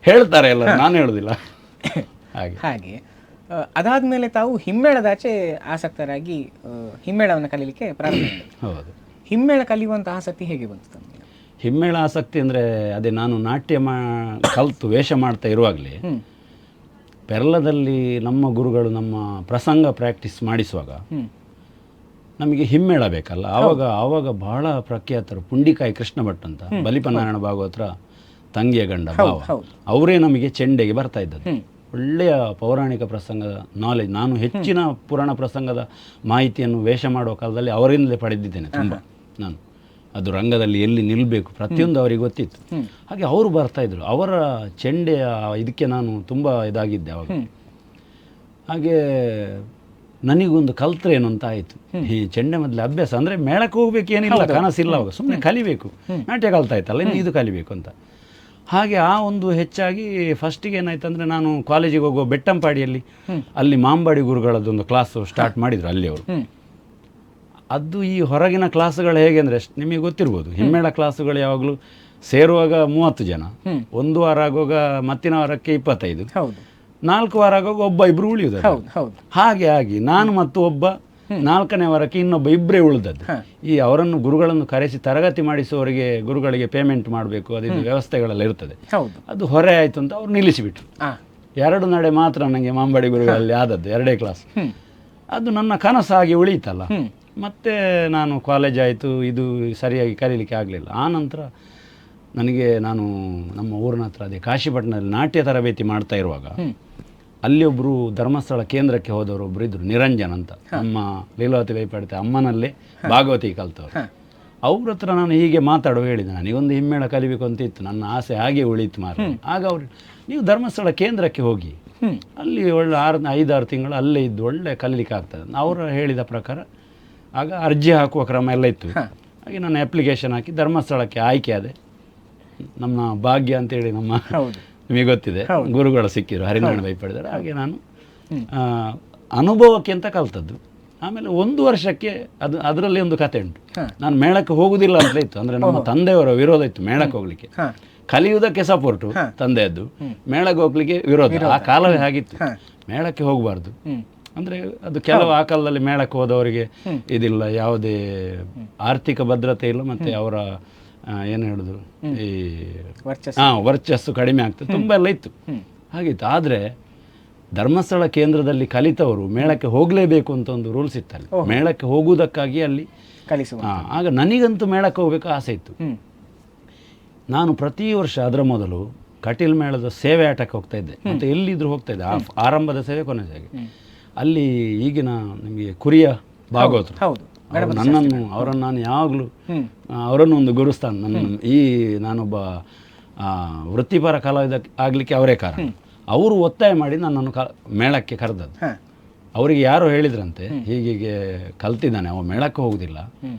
ಹೇಳ್ತಾರೆ ಎಲ್ಲ, ನಾನು ಹೇಳೋದಿಲ್ಲ. ಹಾಗೆ ಅದಾದಮೇಲೆ ತಾವು ಹಿಮ್ಮೇಳದಾಚೆ ಆಸಕ್ತರಾಗಿ ಹಿಮ್ಮೇಳವನ್ನು ಕಲೀಲಿಕ್ಕೆ ಪ್ರಾರಂಭ ಮಾಡಿದ್ರು. ಹೌದು. ಹಿಮ್ಮೇಳ ಕಲಿಯುವಂಥ ಆಸಕ್ತಿ ಹೇಗೆ ಬಂತು ತಮಗೆ? ಹಿಮ್ಮೇಳ ಆಸಕ್ತಿ ಅಂದರೆ ಅದೇ ನಾನು ನಾಟ್ಯ ಕಲಿತು ವೇಷ ಮಾಡ್ತಾ ಇರುವಾಗಲೇ ಪೆರ್ಲದಲ್ಲಿ ನಮ್ಮ ಗುರುಗಳು ನಮ್ಮ ಪ್ರಸಂಗ ಪ್ರಾಕ್ಟೀಸ್ ಮಾಡಿಸುವಾಗ ನಮಗೆ ಹಿಮ್ಮೇಳ ಬೇಕಲ್ಲ. ಆವಾಗ ಬಹಳ ಪ್ರಖ್ಯಾತರು ಪುಂಡಿಕಾಯಿ ಕೃಷ್ಣ ಭಟ್ ಅಂತ, ಬಲಿಪನಾರಾಯಣ ಭಾಗವತರ ತಂಗಿಯ ಗಂಡ ಭಾವ, ಅವರೇ ನಮಗೆ ಚೆಂಡೆಗೆ ಬರ್ತಾ ಇದ್ದದ್ದು. ಒಳ್ಳೆಯ ಪೌರಾಣಿಕ ಪ್ರಸಂಗದ ನಾಲೆಜ್, ನಾನು ಹೆಚ್ಚಿನ ಪುರಾಣ ಪ್ರಸಂಗದ ಮಾಹಿತಿಯನ್ನು ವೇಷ ಮಾಡುವ ಕಾಲದಲ್ಲಿ ಅವರಿಂದಲೇ ಪಡೆದಿದ್ದೇನೆ ತುಂಬ. ನಾನು ಅದು ರಂಗದಲ್ಲಿ ಎಲ್ಲಿ ನಿಲ್ಲಬೇಕು ಪ್ರತಿಯೊಂದು ಅವರಿಗೆ ಗೊತ್ತಿತ್ತು. ಹಾಗೆ ಅವರು ಬರ್ತಾಯಿದ್ರು, ಅವರ ಚೆಂಡೆಯ ಇದಕ್ಕೆ ನಾನು ತುಂಬ ಇದಾಗಿದ್ದೆ ಅವಾಗ. ಹಾಗೆ ನನಗೊಂದು ಕಲ್ತ್ರೆ ಏನು ಅಂತ ಆಯಿತು. ಈ ಚೆಂಡೆ ಮೊದಲು ಅಭ್ಯಾಸ ಅಂದರೆ ಮೇಳಕ್ಕೆ ಹೋಗ್ಬೇಕು ಏನಿಲ್ಲ, ಕನಸಿಲ್ಲ ಅವಾಗ, ಸುಮ್ಮನೆ ಕಲಿಬೇಕು, ನಾಟ್ಯ ಕಲ್ತಾ ಇತ್ತಲ್ಲ ಇನ್ನು ಇದು ಕಲಿಬೇಕು ಅಂತ. ಹಾಗೆ ಆ ಒಂದು ಹೆಚ್ಚಾಗಿ ಫಸ್ಟಿಗೆ ಏನಾಯ್ತು ಅಂದರೆ ನಾನು ಕಾಲೇಜಿಗೆ ಹೋಗೋ ಬೆಟ್ಟಂಪಾಡಿಯಲ್ಲಿ ಅಲ್ಲಿ ಮಾಂಬಾಡಿ ಗುರುಗಳದ್ದೊಂದು ಕ್ಲಾಸ್ ಸ್ಟಾರ್ಟ್ ಮಾಡಿದರು ಅಲ್ಲಿ ಅವರು. ಅದು ಈ ಹೊರಗಿನ ಕ್ಲಾಸುಗಳು ಹೇಗೆ ಅಂದರೆ ನಿಮಗೆ ಗೊತ್ತಿರ್ಬೋದು, ಹಿಮ್ಮೇಳ ಕ್ಲಾಸುಗಳು ಯಾವಾಗಲೂ ಸೇರುವಾಗ 30 ಜನ, ಒಂದು ವಾರ ಆಗುವಾಗ ಮತ್ತಿನ ವಾರಕ್ಕೆ 25, 4 ವಾರ ಆಗುವಾಗ ಒಬ್ಬ ಇಬ್ಬರು ಉಳಿಯುವುದು. ಹಾಗೆ ಆಗಿ ನಾನು ಮತ್ತು ಒಬ್ಬ 4ನೇ ವಾರಕ್ಕೆ ಇನ್ನೊಬ್ಬ ಇಬ್ಬರೇ ಉಳಿದದ್ದು. ಈ ಅವರನ್ನು ಗುರುಗಳನ್ನು ಕರೆಸಿ ತರಗತಿ ಮಾಡಿಸುವವರಿಗೆ ಗುರುಗಳಿಗೆ ಪೇಮೆಂಟ್ ಮಾಡಬೇಕು, ಅದು ವ್ಯವಸ್ಥೆಗಳೆಲ್ಲ ಇರ್ತದೆ. ಅದು ಹೊರೆ ಆಯಿತು ಅಂತ ಅವ್ರು ನಿಲ್ಲಿಸಿಬಿಟ್ರು. 2 ನಡೆ ಮಾತ್ರ ನನಗೆ ಮಾಂಬಾಡಿ ಗುರುಗಳಲ್ಲಿ ಆದದ್ದು, 2 ಕ್ಲಾಸ್. ಅದು ನನ್ನ ಕನಸಾಗಿ ಉಳಿಯಿತಲ್ಲ. ಮತ್ತು ನಾನು ಕಾಲೇಜ್ ಆಯಿತು, ಇದು ಸರಿಯಾಗಿ ಕಲೀಲಿಕ್ಕೆ ಆಗಲಿಲ್ಲ. ಆನಂತರ ನಾನು ನಮ್ಮ ಊರಿನ ಹತ್ರ ಅದೇ ಕಾಶಿಪಟ್ಟಣದಲ್ಲಿ ನಾಟ್ಯ ತರಬೇತಿ ಮಾಡ್ತಾ ಇರುವಾಗ ಅಲ್ಲಿ ಒಬ್ಬರು ಧರ್ಮಸ್ಥಳ ಕೇಂದ್ರಕ್ಕೆ ಹೋದವರು ಒಬ್ಬರು ಇದ್ದರು, ನಿರಂಜನ್ ಅಂತ, ನಮ್ಮ ಲೀಲಾವತಿ ವೈಪಾಡಿತ ಅಮ್ಮನಲ್ಲೇ ಭಾಗವತಿ ಕಲ್ತವ್ರು. ಅವ್ರ ಹತ್ರ ನಾನು ಹೀಗೆ ಮಾತಾಡೋ ಹೇಳಿದೆ, ನನಗೊಂದು ಹಿಮ್ಮೇಳ ಕಲಿಬೇಕು ಅಂತ ಇತ್ತು, ನನ್ನ ಆಸೆ ಹಾಗೆ ಉಳಿಯಿತು ಮಾರ. ಆಗ ಅವರು, ನೀವು ಧರ್ಮಸ್ಥಳ ಕೇಂದ್ರಕ್ಕೆ ಹೋಗಿ, ಅಲ್ಲಿ ಒಳ್ಳೆ 5-6 ತಿಂಗಳು ಅಲ್ಲೇ ಇದ್ದು ಒಳ್ಳೆ ಕಲೀಲಿಕ್ಕೆ ಆಗ್ತದೆ. ಅವರು ಹೇಳಿದ ಪ್ರಕಾರ ಆಗ ಅರ್ಜಿ ಹಾಕುವ ಕ್ರಮ ಎಲ್ಲ ಇತ್ತು. ಹಾಗೆ ನಾನು ಅಪ್ಲಿಕೇಶನ್ ಹಾಕಿ ಧರ್ಮಸ್ಥಳಕ್ಕೆ ಆಯ್ಕೆ ಆದೆ. ನಮ್ಮ ಭಾಗ್ಯ ಅಂತೇಳಿ ನಮ್ಮ ಹೌದು ನಿಮಗೆ ಗೊತ್ತಿದೆ, ಗುರುಗಳು ಸಿಕ್ಕಿದ್ರು ಹರಿನಾರಾಯಣ ಬೈಪಾಡಿದ್ದಾರೆ. ಹಾಗೆ ನಾನು ಅನುಭವಕ್ಕೆ ಅಂತ ಕಲ್ತದ್ದು. ಆಮೇಲೆ 1 ವರ್ಷಕ್ಕೆ ಅದರಲ್ಲಿ ಒಂದು ಕತೆ ಉಂಟು. ನಾನು ಮೇಳಕ್ಕೆ ಹೋಗುದಿಲ್ಲ ಅಂತಲೇ ಇತ್ತು. ಅಂದರೆ ನಮ್ಮ ತಂದೆಯವರ ವಿರೋಧ ಇತ್ತು ಮೇಳಕ್ಕೆ ಹೋಗ್ಲಿಕ್ಕೆ. ಕಲಿಯುವುದಕ್ಕೆ ಸಪೋರ್ಟು ತಂದೆಯದ್ದು, ಮೇಳಕ್ಕೆ ಹೋಗ್ಲಿಕ್ಕೆ ವಿರೋಧ. ಆ ಕಾಲವೇ ಹಾಗಿತ್ತು, ಮೇಳಕ್ಕೆ ಹೋಗಬಾರ್ದು. ಅಂದರೆ ಅದು ಕೆಲವು ಆ ಕಾಲದಲ್ಲಿ ಮೇಳಕ್ಕೆ ಹೋದವರಿಗೆ ಇದಿಲ್ಲ, ಯಾವುದೇ ಆರ್ಥಿಕ ಭದ್ರತೆ ಇಲ್ಲ, ಮತ್ತು ಅವರ ಏನು ಹೇಳುದು ಈ ವರ್ಚಸ್ಸು ಕಡಿಮೆ ಆಗ್ತದೆ, ತುಂಬ ಎಲ್ಲ ಇತ್ತು, ಹಾಗಿತ್ತು. ಆದರೆ ಧರ್ಮಸ್ಥಳ ಕೇಂದ್ರದಲ್ಲಿ ಕಲಿತವರು ಮೇಳಕ್ಕೆ ಹೋಗಲೇಬೇಕು ಅಂತ ಒಂದು ರೂಲ್ಸ್ ಇತ್ತಲ್ಲಿ. ಮೇಳಕ್ಕೆ ಹೋಗುವುದಕ್ಕಾಗಿ ಅಲ್ಲಿ ಕಲಿಸುವ. ಆಗ ನನಗಂತೂ ಮೇಳಕ್ಕೆ ಹೋಗ್ಬೇಕು ಆಸೆ ಇತ್ತು. ನಾನು ಪ್ರತಿ ವರ್ಷ ಅದರ ಮೊದಲು ಕಟೀಲ್ ಮೇಳದ ಸೇವೆ ಆಟಕ್ಕೆ ಹೋಗ್ತಾ ಇದ್ದೆ, ಮತ್ತು ಎಲ್ಲಿದ್ದರೂ ಹೋಗ್ತಾ ಇದ್ದೆ. ಆರಂಭದ ಸೇವೆ ಕೊನೆ ಸೇವೆ. ಅಲ್ಲಿ ಈಗಿನ ನಿಮಗೆ ಕುರಿಯ ಭಾಗವತರು ಅವರನ್ನು ನಾನು ಯಾವಾಗಲೂ ಅವರನ್ನು ಒಂದು ಗುರುಸ್ಥಾನ. ನಾನೊಬ್ಬ ವೃತ್ತಿಪರ ಕಲಾವಿದ ಆಗಲಿಕ್ಕೆ ಅವರೇ ಕಾರಣ. ಅವರು ಒತ್ತಾಯ ಮಾಡಿ ನನ್ನನ್ನು ಮೇಳಕ್ಕೆ ಕರೆದದ್ದು. ಅವರಿಗೆ ಯಾರೋ ಹೇಳಿದ್ರಂತೆ, ಹೀಗೆ ಕಲ್ತಿದ್ದಾನೆ ಅವ, ಮೇಳಕ್ಕೆ ಹೋಗುದಿಲ್ಲ.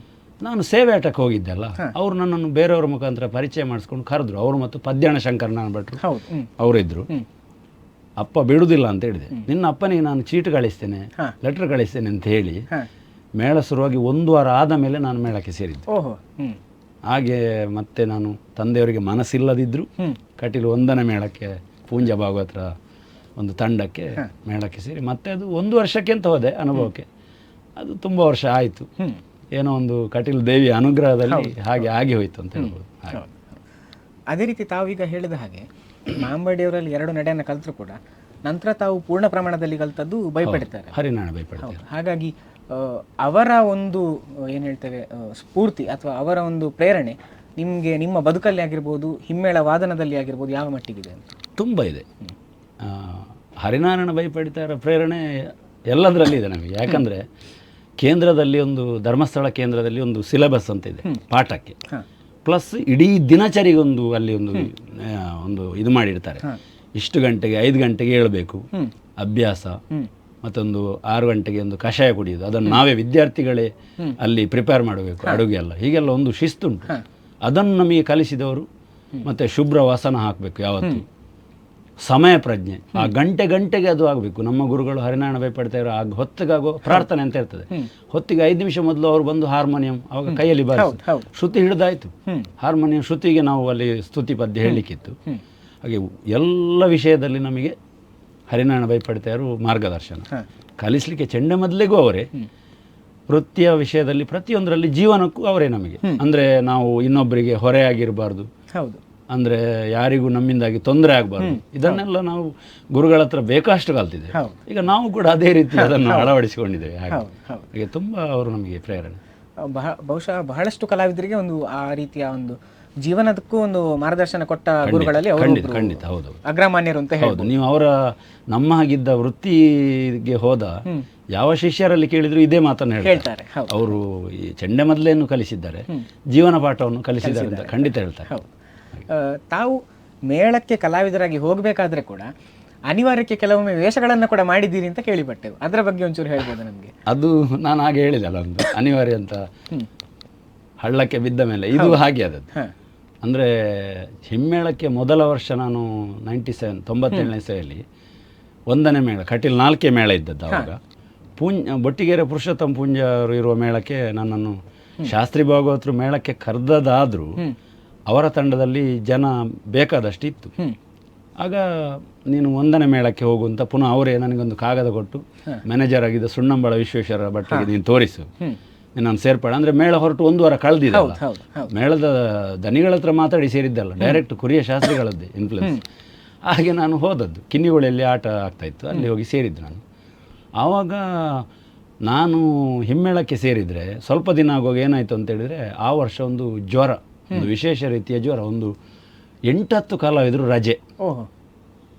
ನಾನು ಸೇವೆ ಆಟಕ್ಕೆ ಹೋಗಿದ್ದೆಲ್ಲ, ಅವರು ನನ್ನನ್ನು ಬೇರೆಯವ್ರ ಮುಖಾಂತರ ಪರಿಚಯ ಮಾಡಿಸ್ಕೊಂಡು ಕರೆದ್ರು. ಅವರು ಮತ್ತು ಪದ್ಯಾಣ ಶಂಕರನಾರಾಯಣ ಭಟ್ರು ಅವರಿದ್ದರು. ಅಪ್ಪ ಬಿಡುವುದಿಲ್ಲ ಅಂತ ಹೇಳಿದೆ. ನಿನ್ನ ಅಪ್ಪನಿಗೆ ನಾನು ಚೀಟು ಕಳಿಸ್ತೇನೆ, ಲೆಟರ್ ಕಳಿಸ್ತೇನೆ ಅಂತ ಹೇಳಿ ಮೇಳ ಶುರುವಾಗಿ 1 ವಾರ ಆದ ಮೇಲೆ ನಾನು ಮೇಳಕ್ಕೆ ಸೇರಿದ್ದೆ. ಹಾಗೆ ಮತ್ತೆ ನಾನು ತಂದೆಯವರಿಗೆ ಮನಸ್ಸಿಲ್ಲದಿದ್ದರೂ ಕಟೀಲು 1ನೇ ಮೇಳಕ್ಕೆ ಪೂಂಜ ಭಾಗವತರ ಒಂದು ತಂಡಕ್ಕೆ ಮೇಳಕ್ಕೆ ಸೇರಿ ಮತ್ತೆ ಅದು 1 ವರ್ಷಕ್ಕೆ ಅಂತ ಹೋದೆ ಅನುಭವಕ್ಕೆ. ಅದು ತುಂಬ ವರ್ಷ ಆಯಿತು. ಏನೋ ಒಂದು ಕಟೀಲು ದೇವಿಯ ಅನುಗ್ರಹದಲ್ಲಿ ಹಾಗೆ ಆಗಿ ಹೋಯಿತು ಅಂತ ಹೇಳ್ಬೋದು. ಅದೇ ರೀತಿ ತಾವೀಗ ಹೇಳಿದ ಹಾಗೆ ಮಾಂಬಡಿಯವರಲ್ಲಿ 2 ನಡೆಯನ್ನು ಕಲಿತರು ಕೂಡ ನಂತರ ತಾವು ಪೂರ್ಣ ಪ್ರಮಾಣದಲ್ಲಿ ಕಲಿತದ್ದು ಬೈಪಡಿತಾರೆ, ಹರಿನಾರಾಯಣ ಬೈಪಡಿತಾರೆ. ಹಾಗಾಗಿ ಅವರ ಒಂದು ಏನು ಹೇಳ್ತೇವೆ ಸ್ಫೂರ್ತಿ ಅಥವಾ ಅವರ ಒಂದು ಪ್ರೇರಣೆ ನಿಮಗೆ ನಿಮ್ಮ ಬದುಕಲ್ಲಿ ಆಗಿರ್ಬೋದು, ಹಿಮ್ಮೇಳ ವಾದನದಲ್ಲಿ ಆಗಿರ್ಬೋದು, ಯಾವ ಮಟ್ಟಿಗಿದೆ ಅಂತ? ತುಂಬ ಇದೆ. ಹರಿನಾರಾಯಣ ಬೈಪಡಿತಾರ ಪ್ರೇರಣೆ ಎಲ್ಲದರಲ್ಲಿ ಇದೆ ನಮಗೆ. ಯಾಕಂದರೆ ಕೇಂದ್ರದಲ್ಲಿ ಒಂದು ಧರ್ಮಸ್ಥಳ ಕೇಂದ್ರದಲ್ಲಿ ಒಂದು ಸಿಲೆಬಸ್ ಅಂತ ಇದೆ ಪಾಠಕ್ಕೆ, ಪ್ಲಸ್ ಇಡೀ ದಿನಚರಿಗೊಂದು ಅಲ್ಲಿ ಒಂದು ಇದು ಮಾಡಿರ್ತಾರೆ. ಇಷ್ಟು ಗಂಟೆಗೆ 5 ಗಂಟೆಗೆ ಏಳಬೇಕು ಅಭ್ಯಾಸ, ಮತ್ತೊಂದು 6 ಗಂಟೆಗೆ ಒಂದು ಕಷಾಯ ಕುಡಿಯೋದು, ಅದನ್ನು ನಾವೇ ವಿದ್ಯಾರ್ಥಿಗಳೇ ಅಲ್ಲಿ ಪ್ರಿಪೇರ್ ಮಾಡಬೇಕು, ಅಡುಗೆ ಎಲ್ಲ, ಹೀಗೆಲ್ಲ ಒಂದು ಶಿಸ್ತುಂಟು. ಅದನ್ನು ನಮಗೆ ಕಲಿಸಿದವರು. ಮತ್ತು ಶುಭ್ರ ವಾಸನ ಹಾಕಬೇಕು ಯಾವತ್ತು, ಸಮಯ ಪ್ರಜ್ಞೆ, ಆ ಗಂಟೆಗೆ ಅದು ಆಗಬೇಕು. ನಮ್ಮ ಗುರುಗಳು ಹರಿನಾರಾಯಣ ಬೈಪಡ್ತಾಯಿರೋ ಆಗ ಹೊತ್ತಿಗಾಗೋ ಪ್ರಾರ್ಥನೆ ಅಂತ ಇರ್ತದೆ. ಹೊತ್ತಿಗೆ 5 ನಿಮಿಷ ಮೊದಲು ಅವರು ಬಂದು ಹಾರ್ಮೋನಿಯಂ ಅವಾಗ ಕೈಯಲ್ಲಿ ಬಾರಿಸಿ ಶ್ರುತಿ ಹಿಡಿದಾಯಿತು. ಹಾರ್ಮೋನಿಯಂ ಶ್ರುತಿಗೆ ನಾವು ಅಲ್ಲಿ ಸ್ತುತಿ ಪದ್ಯ ಹೇಳಲಿಕ್ಕಿತ್ತು. ಹಾಗೆ ಎಲ್ಲ ವಿಷಯದಲ್ಲಿ ನಮಗೆ ಹರಿನಾರಾಯಣ ಬೈಪಡ್ತಾಯರು ಮಾರ್ಗದರ್ಶನ. ಕಲಿಸಲಿಕ್ಕೆ ಚೆಂಡೆ ಮೊದಲಿಗೂ ಅವರೇ, ವೃತ್ತಿಯ ವಿಷಯದಲ್ಲಿ ಪ್ರತಿಯೊಂದರಲ್ಲಿ ಜೀವನಕ್ಕೂ ಅವರೇ ನಮಗೆ. ಅಂದರೆ ನಾವು ಇನ್ನೊಬ್ಬರಿಗೆ ಹೊರೆ ಆಗಿರಬಾರ್ದು, ಅಂದರೆ ಯಾರಿಗೂ ನಮ್ಮಿಂದಾಗಿ ತೊಂದರೆ ಆಗಬಾರ್ದು, ಇದನ್ನೆಲ್ಲ ನಾವು ಗುರುಗಳ ಹತ್ರ ಬೇಕಷ್ಟು ಕಲ್ತಿದೆ. ಈಗ ನಾವು ಕೂಡ ಅದೇ ರೀತಿ ಅದನ್ನು ಅಳವಡಿಸಿಕೊಂಡಿದ್ದೇವೆ. ಹಾಗೆ ತುಂಬ ಅವರು ನಮಗೆ ಪ್ರೇರಣೆ. ಬಹುಶಃ ಬಹಳಷ್ಟು ಕಲಾವಿದರಿಗೆ ಒಂದು ಆ ರೀತಿಯ ಒಂದು ಜೀವನದಕ್ಕೂ ಒಂದು ಮಾರ್ಗದರ್ಶನ ಕೊಟ್ಟ ಗುರುಗಳಲ್ಲಿ ಖಂಡಿತ ಹೌದು, ಅಗ್ರಮಾನ್ಯರು ಅಂತ ಹೌದು. ನೀವು ಅವರ ನಮ್ಮ ಹಾಗಿದ್ದ ವೃತ್ತಿಗೆ ಹೋದ ಯಾವ ಶಿಷ್ಯರಲ್ಲಿ ಕೇಳಿದ್ರು ಇದೇ ಮಾತನ್ನು ಹೇಳ್ತಾರೆ. ಅವರು ಈ ಚೆಂಡೆ ಮೊದಲೇನು ಕಲಿಸಿದ್ದಾರೆ, ಜೀವನ ಪಾಠವನ್ನು ಕಲಿಸಿದ್ದಾರೆ ಅಂತ ಖಂಡಿತ ಹೇಳ್ತಾರೆ. ತಾವು ಮೇಳಕ್ಕೆ ಕಲಾವಿದರಾಗಿ ಹೋಗಬೇಕಾದ್ರೆ ಕೂಡ ಅನಿವಾರ್ಯಕ್ಕೆ ಕೆಲವೊಮ್ಮೆ ವೇಷಗಳನ್ನು ಕೂಡ ಮಾಡಿದ್ದೀರಿ ಅಂತ ಕೇಳಿಪಟ್ಟೆವು. ಅದರ ಬಗ್ಗೆ ಒಂಚೂರು ಹೇಳ್ಬೋದು ನಮಗೆ? ಅದು ನಾನು ಹಾಗೆ ಹೇಳಿದಲ್ಲ, ಒಂದು ಅನಿವಾರ್ಯ ಅಂತ ಹಳ್ಳಕ್ಕೆ ಬಿದ್ದ ಮೇಲೆ ಇದು ಹಾಗೆ ಆದದ್ದು. ಅಂದರೆ ಹಿಮ್ಮೇಳಕ್ಕೆ ಮೊದಲ ವರ್ಷ ನಾನು 97ನೇ ಇಸವಿಯಲ್ಲಿ 1ನೇ ಮೇಳ ಕಟೀಲ್ 4ನೇ ಮೇಳ ಇದ್ದದ್ದು. ಆವಾಗ ಬೊಟ್ಟಿಗೆರೆ ಪುರುಷೋತ್ತಮ ಪೂಂಜರು ಇರುವ ಮೇಳಕ್ಕೆ ನನ್ನನ್ನು ಶಾಸ್ತ್ರಿ ಭಾಗವತರು ಮೇಳಕ್ಕೆ ಕರೆದದಾದರೂ ಅವರ ತಂಡದಲ್ಲಿ ಜನ ಬೇಕಾದಷ್ಟು ಇತ್ತು. ಆಗ ನೀನು 1ನೇ ಮೇಳಕ್ಕೆ ಹೋಗುವಂತ ಪುನಃ ಅವರೇ ನನಗೊಂದು ಕಾಗದ ಕೊಟ್ಟು, ಮ್ಯಾನೇಜರ್ ಆಗಿದ್ದ ಸುಣ್ಣಂಬಳ ವಿಶ್ವೇಶ್ವರ ಭಟ್ರಿಗೆ ನೀನು ತೋರಿಸು, ನಾನು ಸೇರ್ಪಡೆ. ಅಂದರೆ ಮೇಳ ಹೊರಟು 1 ವಾರ ಕಳೆದಿದ್ದಲ್ಲ, ಮೇಳದ ದನಿಗಳ ಹತ್ರ ಮಾತಾಡಿ ಸೇರಿದ್ದಲ್ಲ, ಡೈರೆಕ್ಟ್ ಕುರಿಯ ಶಾಸ್ತ್ರಿಗಳದ್ದೇ ಇನ್ಫ್ಲುಯೆನ್ಸ್. ಹಾಗೆ ನಾನು ಹೋದದ್ದು, ಕಿನ್ನಿಗೋಳಿಯಲ್ಲಿ ಆಟ ಆಗ್ತಾಯಿತ್ತು, ಅಲ್ಲಿ ಹೋಗಿ ಸೇರಿದ್ದು ನಾನು. ಆವಾಗ ನಾನು ಹಿಮ್ಮೇಳಕ್ಕೆ ಸೇರಿದರೆ ಸ್ವಲ್ಪ ದಿನ ಆಗುವಾಗ ಏನಾಯಿತು ಅಂತೇಳಿದರೆ, ಆ ವರ್ಷ ಒಂದು ಜ್ವರ, ಒಂದು ವಿಶೇಷ ರೀತಿಯ ಜ್ವರ, ಒಂದು 8-10 ಕಲಾವಿದರು ರಜೆ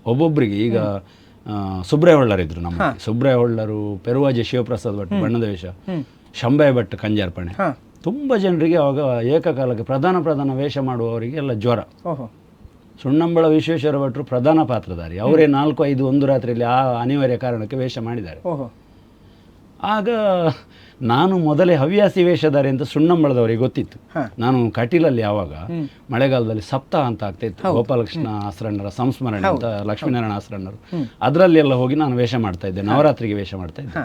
ಒಬ್ಬೊಬ್ಬರಿಗೆ. ಈಗ ಸುಬ್ರಾಯ ಹೊಳ್ಳರಿದ್ರು, ನಮ್ಮ ಸುಬ್ರಾಯ ಹೊಳ್ಳರು, ಪೆರುವಾಜೆ ಶಿವಪ್ರಸಾದ್ ಭಟ್ ಬಣ್ಣದ ವೇಷ, ಶಂಬಾಯ ಭಟ್ ಕಂಜಾರ್ಪಣೆ, ತುಂಬ ಜನರಿಗೆ ಆವಾಗ ಏಕಕಾಲಕ್ಕೆ ಪ್ರಧಾನ ವೇಷ ಮಾಡುವವರಿಗೆ ಎಲ್ಲ ಜ್ವರ. ಸುಣ್ಣಂಬಳ ವಿಶ್ವೇಶ್ವರ ಭಟ್ರು ಪ್ರಧಾನ ಪಾತ್ರಧಾರಿ, ಅವರೇ 4-5 ಒಂದು ರಾತ್ರಿಯಲ್ಲಿ ಆ ಅನಿವಾರ್ಯ ಕಾರಣಕ್ಕೆ ವೇಷ ಮಾಡಿದ್ದಾರೆ. ಆಗ ನಾನು ಮೊದಲೇ ಹವ್ಯಾಸಿ ವೇಷಧಾರಿ ಅಂತ ಸುಣ್ಣಂಬಳದವರಿಗೆ ಗೊತ್ತಿತ್ತು. ನಾನು ಕಟೀಲಲ್ಲಿ ಆವಾಗ ಮಳೆಗಾಲದಲ್ಲಿ ಸಪ್ತಾಹ ಅಂತ ಆಗ್ತಾಯಿತ್ತು, ಗೋಪಾಲಕೃಷ್ಣ ಆಸರಣ್ಣರ ಸಂಸ್ಮರಣೆ ಅಂತ ಲಕ್ಷ್ಮೀನಾರಾಯಣ ಆಸರಣ್ಣರು, ಅದರಲ್ಲಿ ಎಲ್ಲ ಹೋಗಿ ನಾನು ವೇಷ ಮಾಡ್ತಾ ಇದ್ದೆ, ನವರಾತ್ರಿಗೆ ವೇಷ ಮಾಡ್ತಾ ಇದ್ದೆ.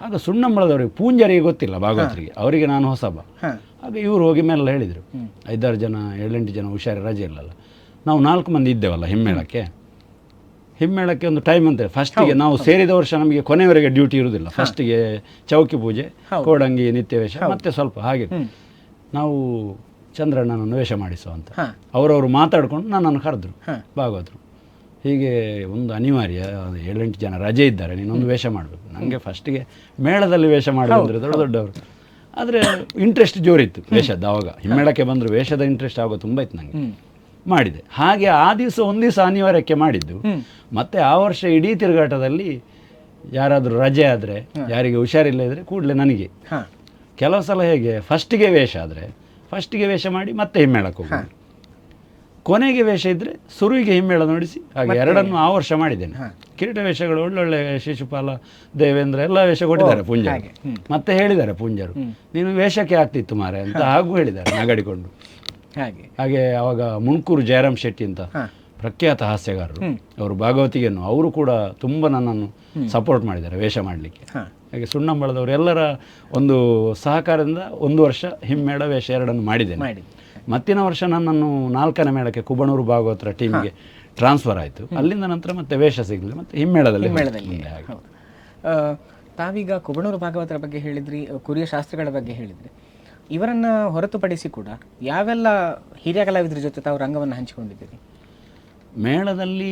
ಆಗ ಸುಣ್ಣಂಬಳದವರಿಗೆ ಪೂಂಜರಿಗೆ ಗೊತ್ತಿಲ್ಲ, ಭಾಗವತರಿಗೆ, ಅವರಿಗೆ ನಾನು ಹೊಸಬ. ಆಗ ಇವರು ಹೋಗಿ ಮೇಲೆ ಹೇಳಿದರು, 5-6 ಜನ 7-8 ಜನ ಹುಷಾರಿ ರಜೆ ಇಲ್ಲಲ್ಲ, ನಾವು 4 ಮಂದಿ ಇದ್ದೇವಲ್ಲ ಹಿಮ್ಮೇಳಕ್ಕೆ ಒಂದು ಟೈಮ್ ಅಂತ. ಫಸ್ಟಿಗೆ ನಾವು ಸೇರಿದ ವರ್ಷ ನಮಗೆ ಕೊನೆಯವರೆಗೆ ಡ್ಯೂಟಿ ಇರುವುದಿಲ್ಲ. ಫಸ್ಟಿಗೆ ಚೌಕಿ ಪೂಜೆ, ಕೋಡಂಗಿ, ನಿತ್ಯ ವೇಷ, ಮತ್ತೆ ಸ್ವಲ್ಪ ಹಾಗೆ ನಾವು ಚಂದ್ರಣ್ಣನನ್ನು ವೇಷ ಮಾಡಿಸುವ ಅಂತ ಅವರವರು ಮಾತಾಡ್ಕೊಂಡು ನನ್ನನ್ನು ಕರೆದ್ರು ಭಾಗವತರು. ಹೀಗೆ ಒಂದು ಅನಿವಾರ್ಯ, 7-8 ಜನ ರಜೆ ಇದ್ದಾರೆ, ನೀನೊಂದು ವೇಷ ಮಾಡಬೇಕು. ನನಗೆ ಫಸ್ಟಿಗೆ ಮೇಳದಲ್ಲಿ ವೇಷ ಮಾಡೋದು ಅಂದರೆ ದೊಡ್ಡವರು, ಆದರೆ ಇಂಟ್ರೆಸ್ಟ್ ಜೋರಿತ್ತು ವೇಷದ. ಆವಾಗ ಹಿಮ್ಮೇಳಕ್ಕೆ ಬಂದರು ವೇಷದ ಇಂಟ್ರೆಸ್ಟ್ ಆಗೋ ತುಂಬ ಇತ್ತು ನನಗೆ. ಮಾಡಿದೆ. ಹಾಗೆ ಆ ದಿವಸ ಒಂದು ದಿವಸ ಅನಿವಾರ್ಯಕ್ಕೆ ಮಾಡಿದ್ದು. ಮತ್ತು ಆ ವರ್ಷ ಇಡೀ ತಿರುಗಾಟದಲ್ಲಿ ಯಾರಾದರೂ ರಜೆ ಆದರೆ, ಯಾರಿಗೆ ಹುಷಾರಿಲ್ಲ ಇದ್ದರೆ ಕೂಡಲೇ ನನಗೆ. ಕೆಲವು ಸಲ ಹೇಗೆ ಫಸ್ಟಿಗೆ ವೇಷ ಆದರೆ ಫಸ್ಟಿಗೆ ವೇಷ ಮಾಡಿ ಮತ್ತೆ ಹಿಮ್ಮೇಳಕ್ಕೆ ಹೋಗೋದು, ಕೊನೆಗೆ ವೇಷ ಇದ್ದರೆ ಸುರುವಿಗೆ ಹಿಮ್ಮೇಳ ನೋಡಿಸಿ, ಹಾಗೆ ಎರಡನ್ನು ಆ ವರ್ಷ ಮಾಡಿದ್ದೇನೆ. ಕಿರೀಟ ವೇಷಗಳು ಒಳ್ಳೊಳ್ಳೆ ಶಿಶುಪಾಲ, ದೇವೇಂದ್ರ ಎಲ್ಲ ವೇಷ ಕೊಟ್ಟಿದ್ದಾರೆ ಪೂಂಜರು. ಮತ್ತೆ ಹೇಳಿದ್ದಾರೆ ಪೂಂಜರು, ನೀನು ವೇಷಕ್ಕೆ ಆಗ್ತಿತ್ತು ಮಾರೆ ಅಂತ ಹಾಗೂ ಹೇಳಿದ್ದಾರೆ ನಗಾಡಿಕೊಂಡು. ಹಾಗೆ ಆವಾಗ ಮುಣ್ಕೂರು ಜಯರಾಮ್ ಶೆಟ್ಟಿ ಅಂತ ಪ್ರಖ್ಯಾತ ಹಾಸ್ಯಗಾರರು, ಅವರು ಭಾಗವತಿಗೆನ್ನು ಅವರು ಕೂಡ ತುಂಬ ನನ್ನನ್ನು ಸಪೋರ್ಟ್ ಮಾಡಿದ್ದಾರೆ ವೇಷ ಮಾಡಲಿಕ್ಕೆ. ಹಾಗೆ ಸುಣ್ಣಂಬಳದವರು ಎಲ್ಲರ ಒಂದು ಸಹಕಾರದಿಂದ 1 ವರ್ಷ ಹಿಮ್ಮೇಳ ವೇಷ ಎರಡನ್ನು ಮಾಡಿದ್ದೇನೆ. ಮತ್ತಿನ ವರ್ಷ ನನ್ನನ್ನು 4ನೇ ಮೇಳಕ್ಕೆ ಕುಬಣೂರು ಭಾಗವತರ ಟೀಮಿಗೆ ಟ್ರಾನ್ಸ್ಫರ್ ಆಯಿತು. ಅಲ್ಲಿಂದ ನಂತರ ಮತ್ತೆ ವೇಷ ಸಿಗಲಿಲ್ಲ, ಮತ್ತೆ ಹಿಮ್ಮೇಳದಲ್ಲಿ. ತಾವೀಗ ಕುಬಣೂರು ಭಾಗವತರ ಬಗ್ಗೆ ಹೇಳಿದ್ರಿ, ಕುರಿಯ ಶಾಸ್ತ್ರಗಳ ಬಗ್ಗೆ ಹೇಳಿದ್ರಿ. ಇವರನ್ನು ಹೊರತುಪಡಿಸಿ ಕೂಡ ಯಾವೆಲ್ಲ ಹಿರಿಯ ಕಲಾವಿದರ ಜೊತೆ ತಾವು ರಂಗವನ್ನು ಹಂಚಿಕೊಂಡಿದ್ದೀರಿ? ಮೇಳದಲ್ಲಿ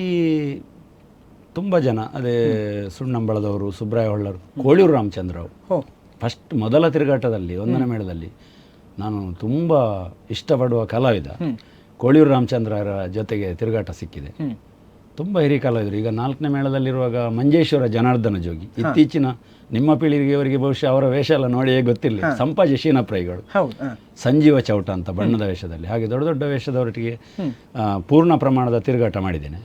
ತುಂಬ ಜನ, ಅದೇ ಸುಣ್ಣಂಬಳದವರು, ಸುಬ್ರಾಯ ಹೊಳ್ಳರು, ಕೋಳಿಯೂರು ರಾಮಚಂದ್ರರಾವ್. ಫಸ್ಟ್ ಮೊದಲ ತಿರುಗಾಟದಲ್ಲಿ 1ನೇ ಮೇಳದಲ್ಲಿ ನಾನು ತುಂಬ ಇಷ್ಟಪಡುವ ಕಲಾವಿದ ಕೋಳಿಯೂರು ರಾಮಚಂದ್ರರ ಜೊತೆಗೆ ತಿರುಗಾಟ ಸಿಕ್ಕಿದೆ. ತುಂಬ ಹಿರಿಯ ಕಲಾವಿದರು. ಈಗ 4ನೇ ಮೇಳದಲ್ಲಿರುವಾಗ ಮಂಜೇಶ್ವರ ಜನಾರ್ದನ ಜೋಗಿ, ಇತ್ತೀಚಿನ ನಿಮ್ಮ ಪೀಳಿಗೆಯವರಿಗೆ ಬಹುಶಃ ಅವರ ವೇಷ ಎಲ್ಲ ನೋಡಿಯೇ ಗೊತ್ತಿಲ್ಲ, ಸಂಪಾಜಿ ಶೀನಪ್ರೈಗಳು, ಸಂಜೀವ ಚೌಟ ಅಂತ ಬಣ್ಣದ ವೇಷದಲ್ಲಿ. ಹಾಗೆ ದೊಡ್ಡ ದೊಡ್ಡ ವೇಷದವರೊಟ್ಟಿಗೆ ಪೂರ್ಣ ಪ್ರಮಾಣದ ತಿರುಗಾಟ ಮಾಡಿದ್ದೇನೆ.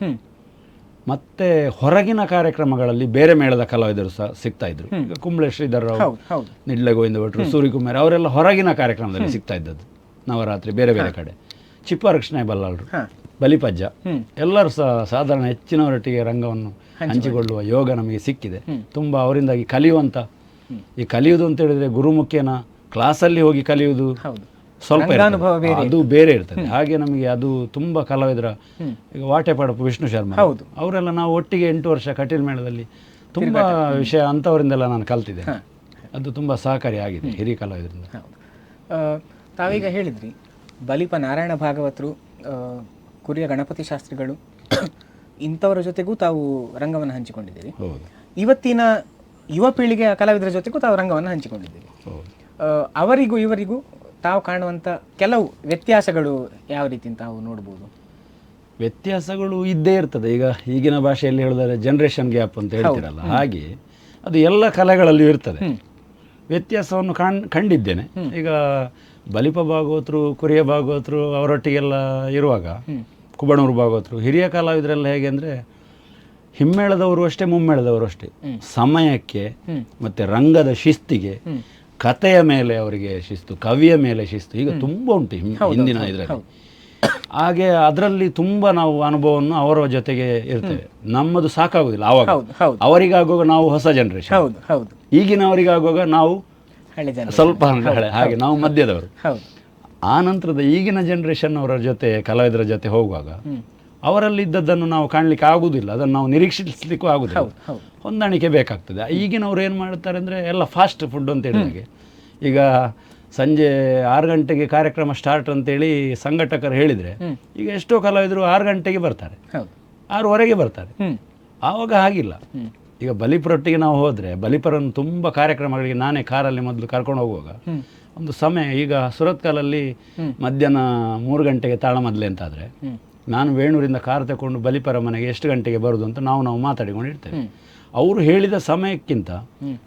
ಮತ್ತು ಹೊರಗಿನ ಕಾರ್ಯಕ್ರಮಗಳಲ್ಲಿ ಬೇರೆ ಮೇಳದ ಕಲಾವಿದರು ಸಹ ಸಿಗ್ತಾಯಿದ್ರು. ಈಗ ಕುಂಬ್ಳೆ ಶ್ರೀಧರ್ ರಾವ್, ನಿಡ್ಲೆ ಗೋವಿಂದ ಭಟ್ರು, ಸೂರ್ಯಕುಮಾರ್ ಅವರೆಲ್ಲ ಹೊರಗಿನ ಕಾರ್ಯಕ್ರಮದಲ್ಲಿ ಸಿಗ್ತಾ ಇದ್ದದ್ದು. ನವರಾತ್ರಿ ಬೇರೆ ಬೇರೆ ಕಡೆ, ಚಿಪ್ಪಾರಕೃಷ್ಣ ಬಲ್ಲಾಳರು, ಬಲಿಪಜ್ಜ, ಎಲ್ಲರೂ ಸಹ ಸಾಧಾರಣ ಹೆಚ್ಚಿನವರೊಟ್ಟಿಗೆ ರಂಗವನ್ನು ಹಂಚಿಕೊಳ್ಳುವ ಯೋಗ ನಮಗೆ ಸಿಕ್ಕಿದೆ. ತುಂಬ ಅವರಿಂದಾಗಿ ಕಲಿಯುವಂಥ, ಈ ಕಲಿಯುವುದು ಅಂತ ಹೇಳಿದರೆ ಗುರುಮುಖೇನ ಕ್ಲಾಸಲ್ಲಿ ಹೋಗಿ ಕಲಿಯುವುದು ಸ್ವಲ್ಪ ಅದು ಬೇರೆ ಇರ್ತದೆ. ಹಾಗೆ ನಮಗೆ ಅದು ತುಂಬ ಕಲಾವಿದರ, ಈಗ ವಾಟೆಪಾಡಪ್ಪು ವಿಷ್ಣು ಶರ್ಮಾ ಅವರೆಲ್ಲ ನಾವು ಒಟ್ಟಿಗೆ 8 ವರ್ಷ ಕಟೀಲ್ ಮೇಳದಲ್ಲಿ ತುಂಬ ವಿಷಯ ಅಂಥವರಿಂದೆಲ್ಲ ನಾನು ಕಲ್ತಿದ್ದೆ. ಅದು ತುಂಬ ಸಹಕಾರಿ ಆಗಿದೆ ಹಿರಿಯ ಕಲಾವಿದರಿಂದ. ತಾವೀಗ ಹೇಳಿದ್ರಿ ಬಲಿಪ ನಾರಾಯಣ ಭಾಗವತರು, ಕುರಿಯ ಗಣಪತಿ ಶಾಸ್ತ್ರಿಗಳು, ಇಂಥವರ ಜೊತೆಗೂ ತಾವು ರಂಗವನ್ನು ಹಂಚಿಕೊಂಡಿದ್ದೀರಿ. ಇವತ್ತಿನ ಯುವ ಪೀಳಿಗೆಯ ಕಲಾವಿದರ ಜೊತೆಗೂ ತಾವು ರಂಗವನ್ನು ಹಂಚಿಕೊಂಡಿದ್ದೀರಿ. ಅವರಿಗೂ ಇವರಿಗೂ ತಾವು ಕಾಣುವಂಥ ಕೆಲವು ವ್ಯತ್ಯಾಸಗಳು ಯಾವ ರೀತಿ ತಾವು ನೋಡ್ಬೋದು? ವ್ಯತ್ಯಾಸಗಳು ಇದ್ದೇ ಇರ್ತದೆ. ಈಗ ಈಗಿನ ಭಾಷೆಯಲ್ಲಿ ಹೇಳಿದರೆ ಜನ್ರೇಷನ್ ಗ್ಯಾಪ್ ಅಂತ ಹೇಳ್ತೀರಲ್ಲ, ಹಾಗೆ ಅದು ಎಲ್ಲ ಕಲೆಗಳಲ್ಲಿಯೂ ಇರ್ತದೆ. ವ್ಯತ್ಯಾಸವನ್ನು ಕಂಡಿದ್ದೇನೆ. ಈಗ ಬಲಿಪ ಭಾಗವತರು, ಕುರಿಯ ಭಾಗವತರು ಅವರೊಟ್ಟಿಗೆಲ್ಲ ಇರುವಾಗ, ಕುಬಣೂರು ಭಾಗವತರು, ಹಿರಿಯ ಕಲಾವಿದರೆಲ್ಲ ಹೇಗೆ ಅಂದರೆ ಹಿಮ್ಮೇಳದವರು ಅಷ್ಟೇ, ಮುಮ್ಮೇಳದವರು ಅಷ್ಟೇ, ಸಮಯಕ್ಕೆ ಮತ್ತು ರಂಗದ ಶಿಸ್ತಿಗೆ, ಕಥೆಯ ಮೇಲೆ ಅವರಿಗೆ ಶಿಸ್ತು, ಕವಿಯ ಮೇಲೆ ಶಿಸ್ತು, ಈಗ ತುಂಬ ಉಂಟು ಹಿಂದಿನ ಇದರಲ್ಲಿ. ಹಾಗೆ ಅದರಲ್ಲಿ ತುಂಬ ನಾವು ಅನುಭವವನ್ನು ಅವರ ಜೊತೆಗೆ ಇರ್ತೇವೆ. ನಮ್ಮದು ಸಾಕಾಗುದಿಲ್ಲ ಆವಾಗ. ಅವರಿಗಾಗುವಾಗ ನಾವು ಹೊಸ ಜನರೇಷನ್, ಈಗಿನವರಿಗಾಗುವಾಗ ನಾವು ಸ್ವಲ್ಪ ಹಳೆ, ಹಾಗೆ ನಾವು ಮಧ್ಯದವರು. ಆ ನಂತರದ ಈಗಿನ ಜನರೇಷನ್ ಅವರ ಜೊತೆ, ಕಲಾವಿದರ ಜೊತೆ ಹೋಗುವಾಗ ಅವರಲ್ಲಿ ಇದ್ದದ್ದನ್ನು ನಾವು ಕಾಣಲಿಕ್ಕೆ ಆಗುವುದಿಲ್ಲ, ಅದನ್ನು ನಾವು ನಿರೀಕ್ಷಿಸಲಿಕ್ಕೂ ಆಗುದಿಲ್ಲ, ಹೊಂದಾಣಿಕೆ ಬೇಕಾಗ್ತದೆ. ಈಗಿನವ್ರು ಏನು ಮಾಡ್ತಾರೆ ಅಂದರೆ ಎಲ್ಲ ಫಾಸ್ಟ್ ಫುಡ್ ಅಂತ ಹೇಳಿದಾಗೆ, ಈಗ ಸಂಜೆ 6 ಗಂಟೆಗೆ ಕಾರ್ಯಕ್ರಮ ಸ್ಟಾರ್ಟ್ ಅಂತೇಳಿ ಸಂಘಟಕರು ಹೇಳಿದರೆ, ಈಗ ಎಷ್ಟೋ ಕಲಾವಿದರು 6 ಗಂಟೆಗೆ ಬರ್ತಾರೆ, 6:15ಗೆ ಬರ್ತಾರೆ. ಆವಾಗ ಹಾಗಿಲ್ಲ. ಈಗ ಬಲಿಪರೊಟ್ಟಿಗೆ ನಾವು ಹೋದರೆ, ಬಲಿಪರನ್ನು ತುಂಬ ಕಾರ್ಯಕ್ರಮಗಳಿಗೆ ನಾನೇ ಕಾರಲ್ಲಿ ಮೊದಲು ಕರ್ಕೊಂಡು ಹೋಗುವಾಗ ಒಂದು ಸಮಯ, ಈಗ ಸುರತ್ಕಲಲ್ಲಿ ಮಧ್ಯಾಹ್ನ 3 ಗಂಟೆಗೆ ತಾಳಮದ್ಲೆ ಅಂತಾದರೆ, ನಾನು ವೇಣೂರಿಂದ ಕಾರ್ ತಗೊಂಡು ಬಲಿಪರ ಮನೆಗೆ ಎಷ್ಟು ಗಂಟೆಗೆ ಬರೋದು ಅಂತ ನಾವು ಮಾತಾಡಿಕೊಂಡು ಇರ್ತೇವೆ. ಅವರು ಹೇಳಿದ ಸಮಯಕ್ಕಿಂತ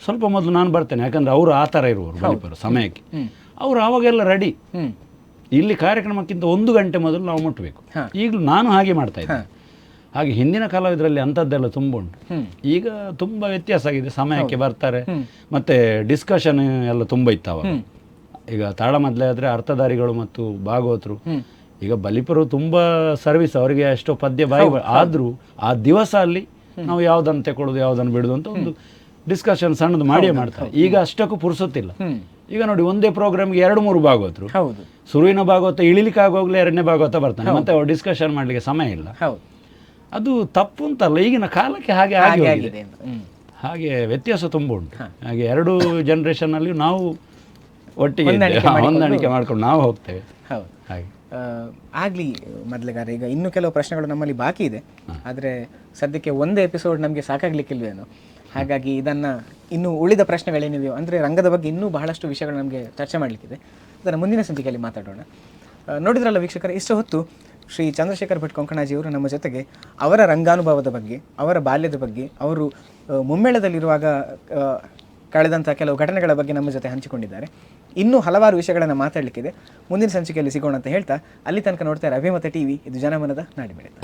ಸ್ವಲ್ಪ ಮೊದಲು ನಾನು ಬರ್ತೇನೆ, ಯಾಕಂದರೆ ಅವರು ಆ ಥರ ಇರುವರು ಬಲಿಪರ ಸಮಯಕ್ಕೆ. ಅವರು ಆವಾಗೆಲ್ಲ ರೆಡಿ. ಇಲ್ಲಿ ಕಾರ್ಯಕ್ರಮಕ್ಕಿಂತ 1 ಗಂಟೆ ಮೊದಲು ನಾವು ಮುಟ್ಟಬೇಕು. ಈಗಲೂ ನಾನು ಹಾಗೆ ಮಾಡ್ತಾ ಇದ್ದೆ. ಹಾಗೆ ಹಿಂದಿನ ಕಲಾವಿದರಲ್ಲಿ ಅಂಥದ್ದೆಲ್ಲ ತುಂಬ ಉಂಟು. ಈಗ ತುಂಬ ವ್ಯತ್ಯಾಸ ಆಗಿದೆ, ಸಮಯಕ್ಕೆ ಬರ್ತಾರೆ, ಮತ್ತು ಡಿಸ್ಕಷನ್ ಎಲ್ಲ ತುಂಬ ಇತ್ತು ಅವಾಗ. ಈಗ ತಾಳಮದ್ದಲೆ ಆದರೆ ಅರ್ಥಧಾರಿಗಳು ಮತ್ತು ಭಾಗವತರು, ಈಗ ಬಲಿಪರು ತುಂಬ ಸರ್ವಿಸ್, ಅವರಿಗೆ ಎಷ್ಟೋ ಪದ್ಯ ಬಾಯಿ ಆದರೂ ಆ ದಿವಸ ಅಲ್ಲಿ ನಾವು ಯಾವುದನ್ನು ತಗೊಳ್ಳೋದು ಯಾವುದನ್ನು ಬಿಡೋದು ಅಂತ ಒಂದು ಡಿಸ್ಕಷನ್ ಸಣ್ಣದು ಮಾಡಿಯೇ ಮಾಡ್ತಾರೆ. ಈಗ ಅಷ್ಟಕ್ಕೂ ಪುರ್ಸೊತ್ತಿಲ್ಲ. ಈಗ ನೋಡಿ, ಒಂದೇ ಪ್ರೋಗ್ರಾಮ್ಗೆ 2-3 ಭಾಗವತರು, ಶುರುವಿನ ಭಾಗವತ ಇಳಿಲಿಕ್ಕೆ ಆಗೋಗ್ಲೇ 2ನೇ ಭಾಗವತ ಬರ್ತಾನೆ, ಮತ್ತೆ ಅವ್ರು ಡಿಸ್ಕಷನ್ ಮಾಡಲಿಕ್ಕೆ ಸಮಯ ಇಲ್ಲ. ಅದು ತಪ್ಪು ಅಂತಲ್ಲ, ಈಗಿನ ಕಾಲಕ್ಕೆ ಹಾಗೆ ಆಗಿದೆ. ಹಾಗೆ ವ್ಯತ್ಯಾಸ ತುಂಬ ಉಂಟು. ಹಾಗೆ 2 ಜನರೇಷನ್ನಲ್ಲಿ ನಾವು ಒಟ್ಟಿಗೆ ಹೊಂದಾಣಿಕೆ ಮಾಡ್ಕೊಂಡು ನಾವು ಹೋಗ್ತೇವೆ. ಹಾಗೆ ಆಗಲಿ ಮೊದಲಿಗಾರ. ಈಗ ಇನ್ನೂ ಕೆಲವು ಪ್ರಶ್ನೆಗಳು ನಮ್ಮಲ್ಲಿ ಬಾಕಿ ಇದೆ, ಆದರೆ ಸದ್ಯಕ್ಕೆ ಒಂದೇ ಎಪಿಸೋಡ್ ನಮಗೆ ಸಾಕಾಗಲಿಕ್ಕಿಲ್ವೇನೋ. ಹಾಗಾಗಿ ಇದನ್ನು ಇನ್ನೂ ಉಳಿದ ಪ್ರಶ್ನೆಗಳೇನಿವೆಯೋ, ಅಂದರೆ ರಂಗದ ಬಗ್ಗೆ ಇನ್ನೂ ಬಹಳಷ್ಟು ವಿಷಯಗಳು ನಮಗೆ ಚರ್ಚೆ ಮಾಡಲಿಕ್ಕಿದೆ, ಅದನ್ನು ಮುಂದಿನ ಸಂಚಿಕೆಯಲ್ಲಿ ಮಾತಾಡೋಣ. ನೋಡಿದ್ರಲ್ಲ ವೀಕ್ಷಕರೇ, ಇಷ್ಟು ಹೊತ್ತು ಶ್ರೀ ಚಂದ್ರಶೇಖರ್ ಭಟ್ ಕೊಂಕಣಾಜಿಯವರು ನಮ್ಮ ಜೊತೆಗೆ ಅವರ ರಂಗಾನುಭವದ ಬಗ್ಗೆ, ಅವರ ಬಾಲ್ಯದ ಬಗ್ಗೆ, ಅವರು ಮುಮ್ಮೇಳದಲ್ಲಿರುವಾಗ ಕಳೆದಂಥ ಕೆಲವು ಘಟನೆಗಳ ಬಗ್ಗೆ ನಮ್ಮ ಜೊತೆ ಹಂಚಿಕೊಂಡಿದ್ದಾರೆ. ಇನ್ನೂ ಹಲವಾರು ವಿಷಯಗಳನ್ನು ಮಾತಾಡಲಿಕ್ಕಿದೆ. ಮುಂದಿನ ಸಂಚಿಕೆಯಲ್ಲಿ ಸಿಗೋಣ ಅಂತ ಹೇಳ್ತಾ, ಅಲ್ಲಿ ತನಕ ನೋಡ್ತಾರೆ ಅಭಿಮತ ಟಿವಿ, ಇದು ಜನಮನದ ನಾಡಿಮಿಡಿತ.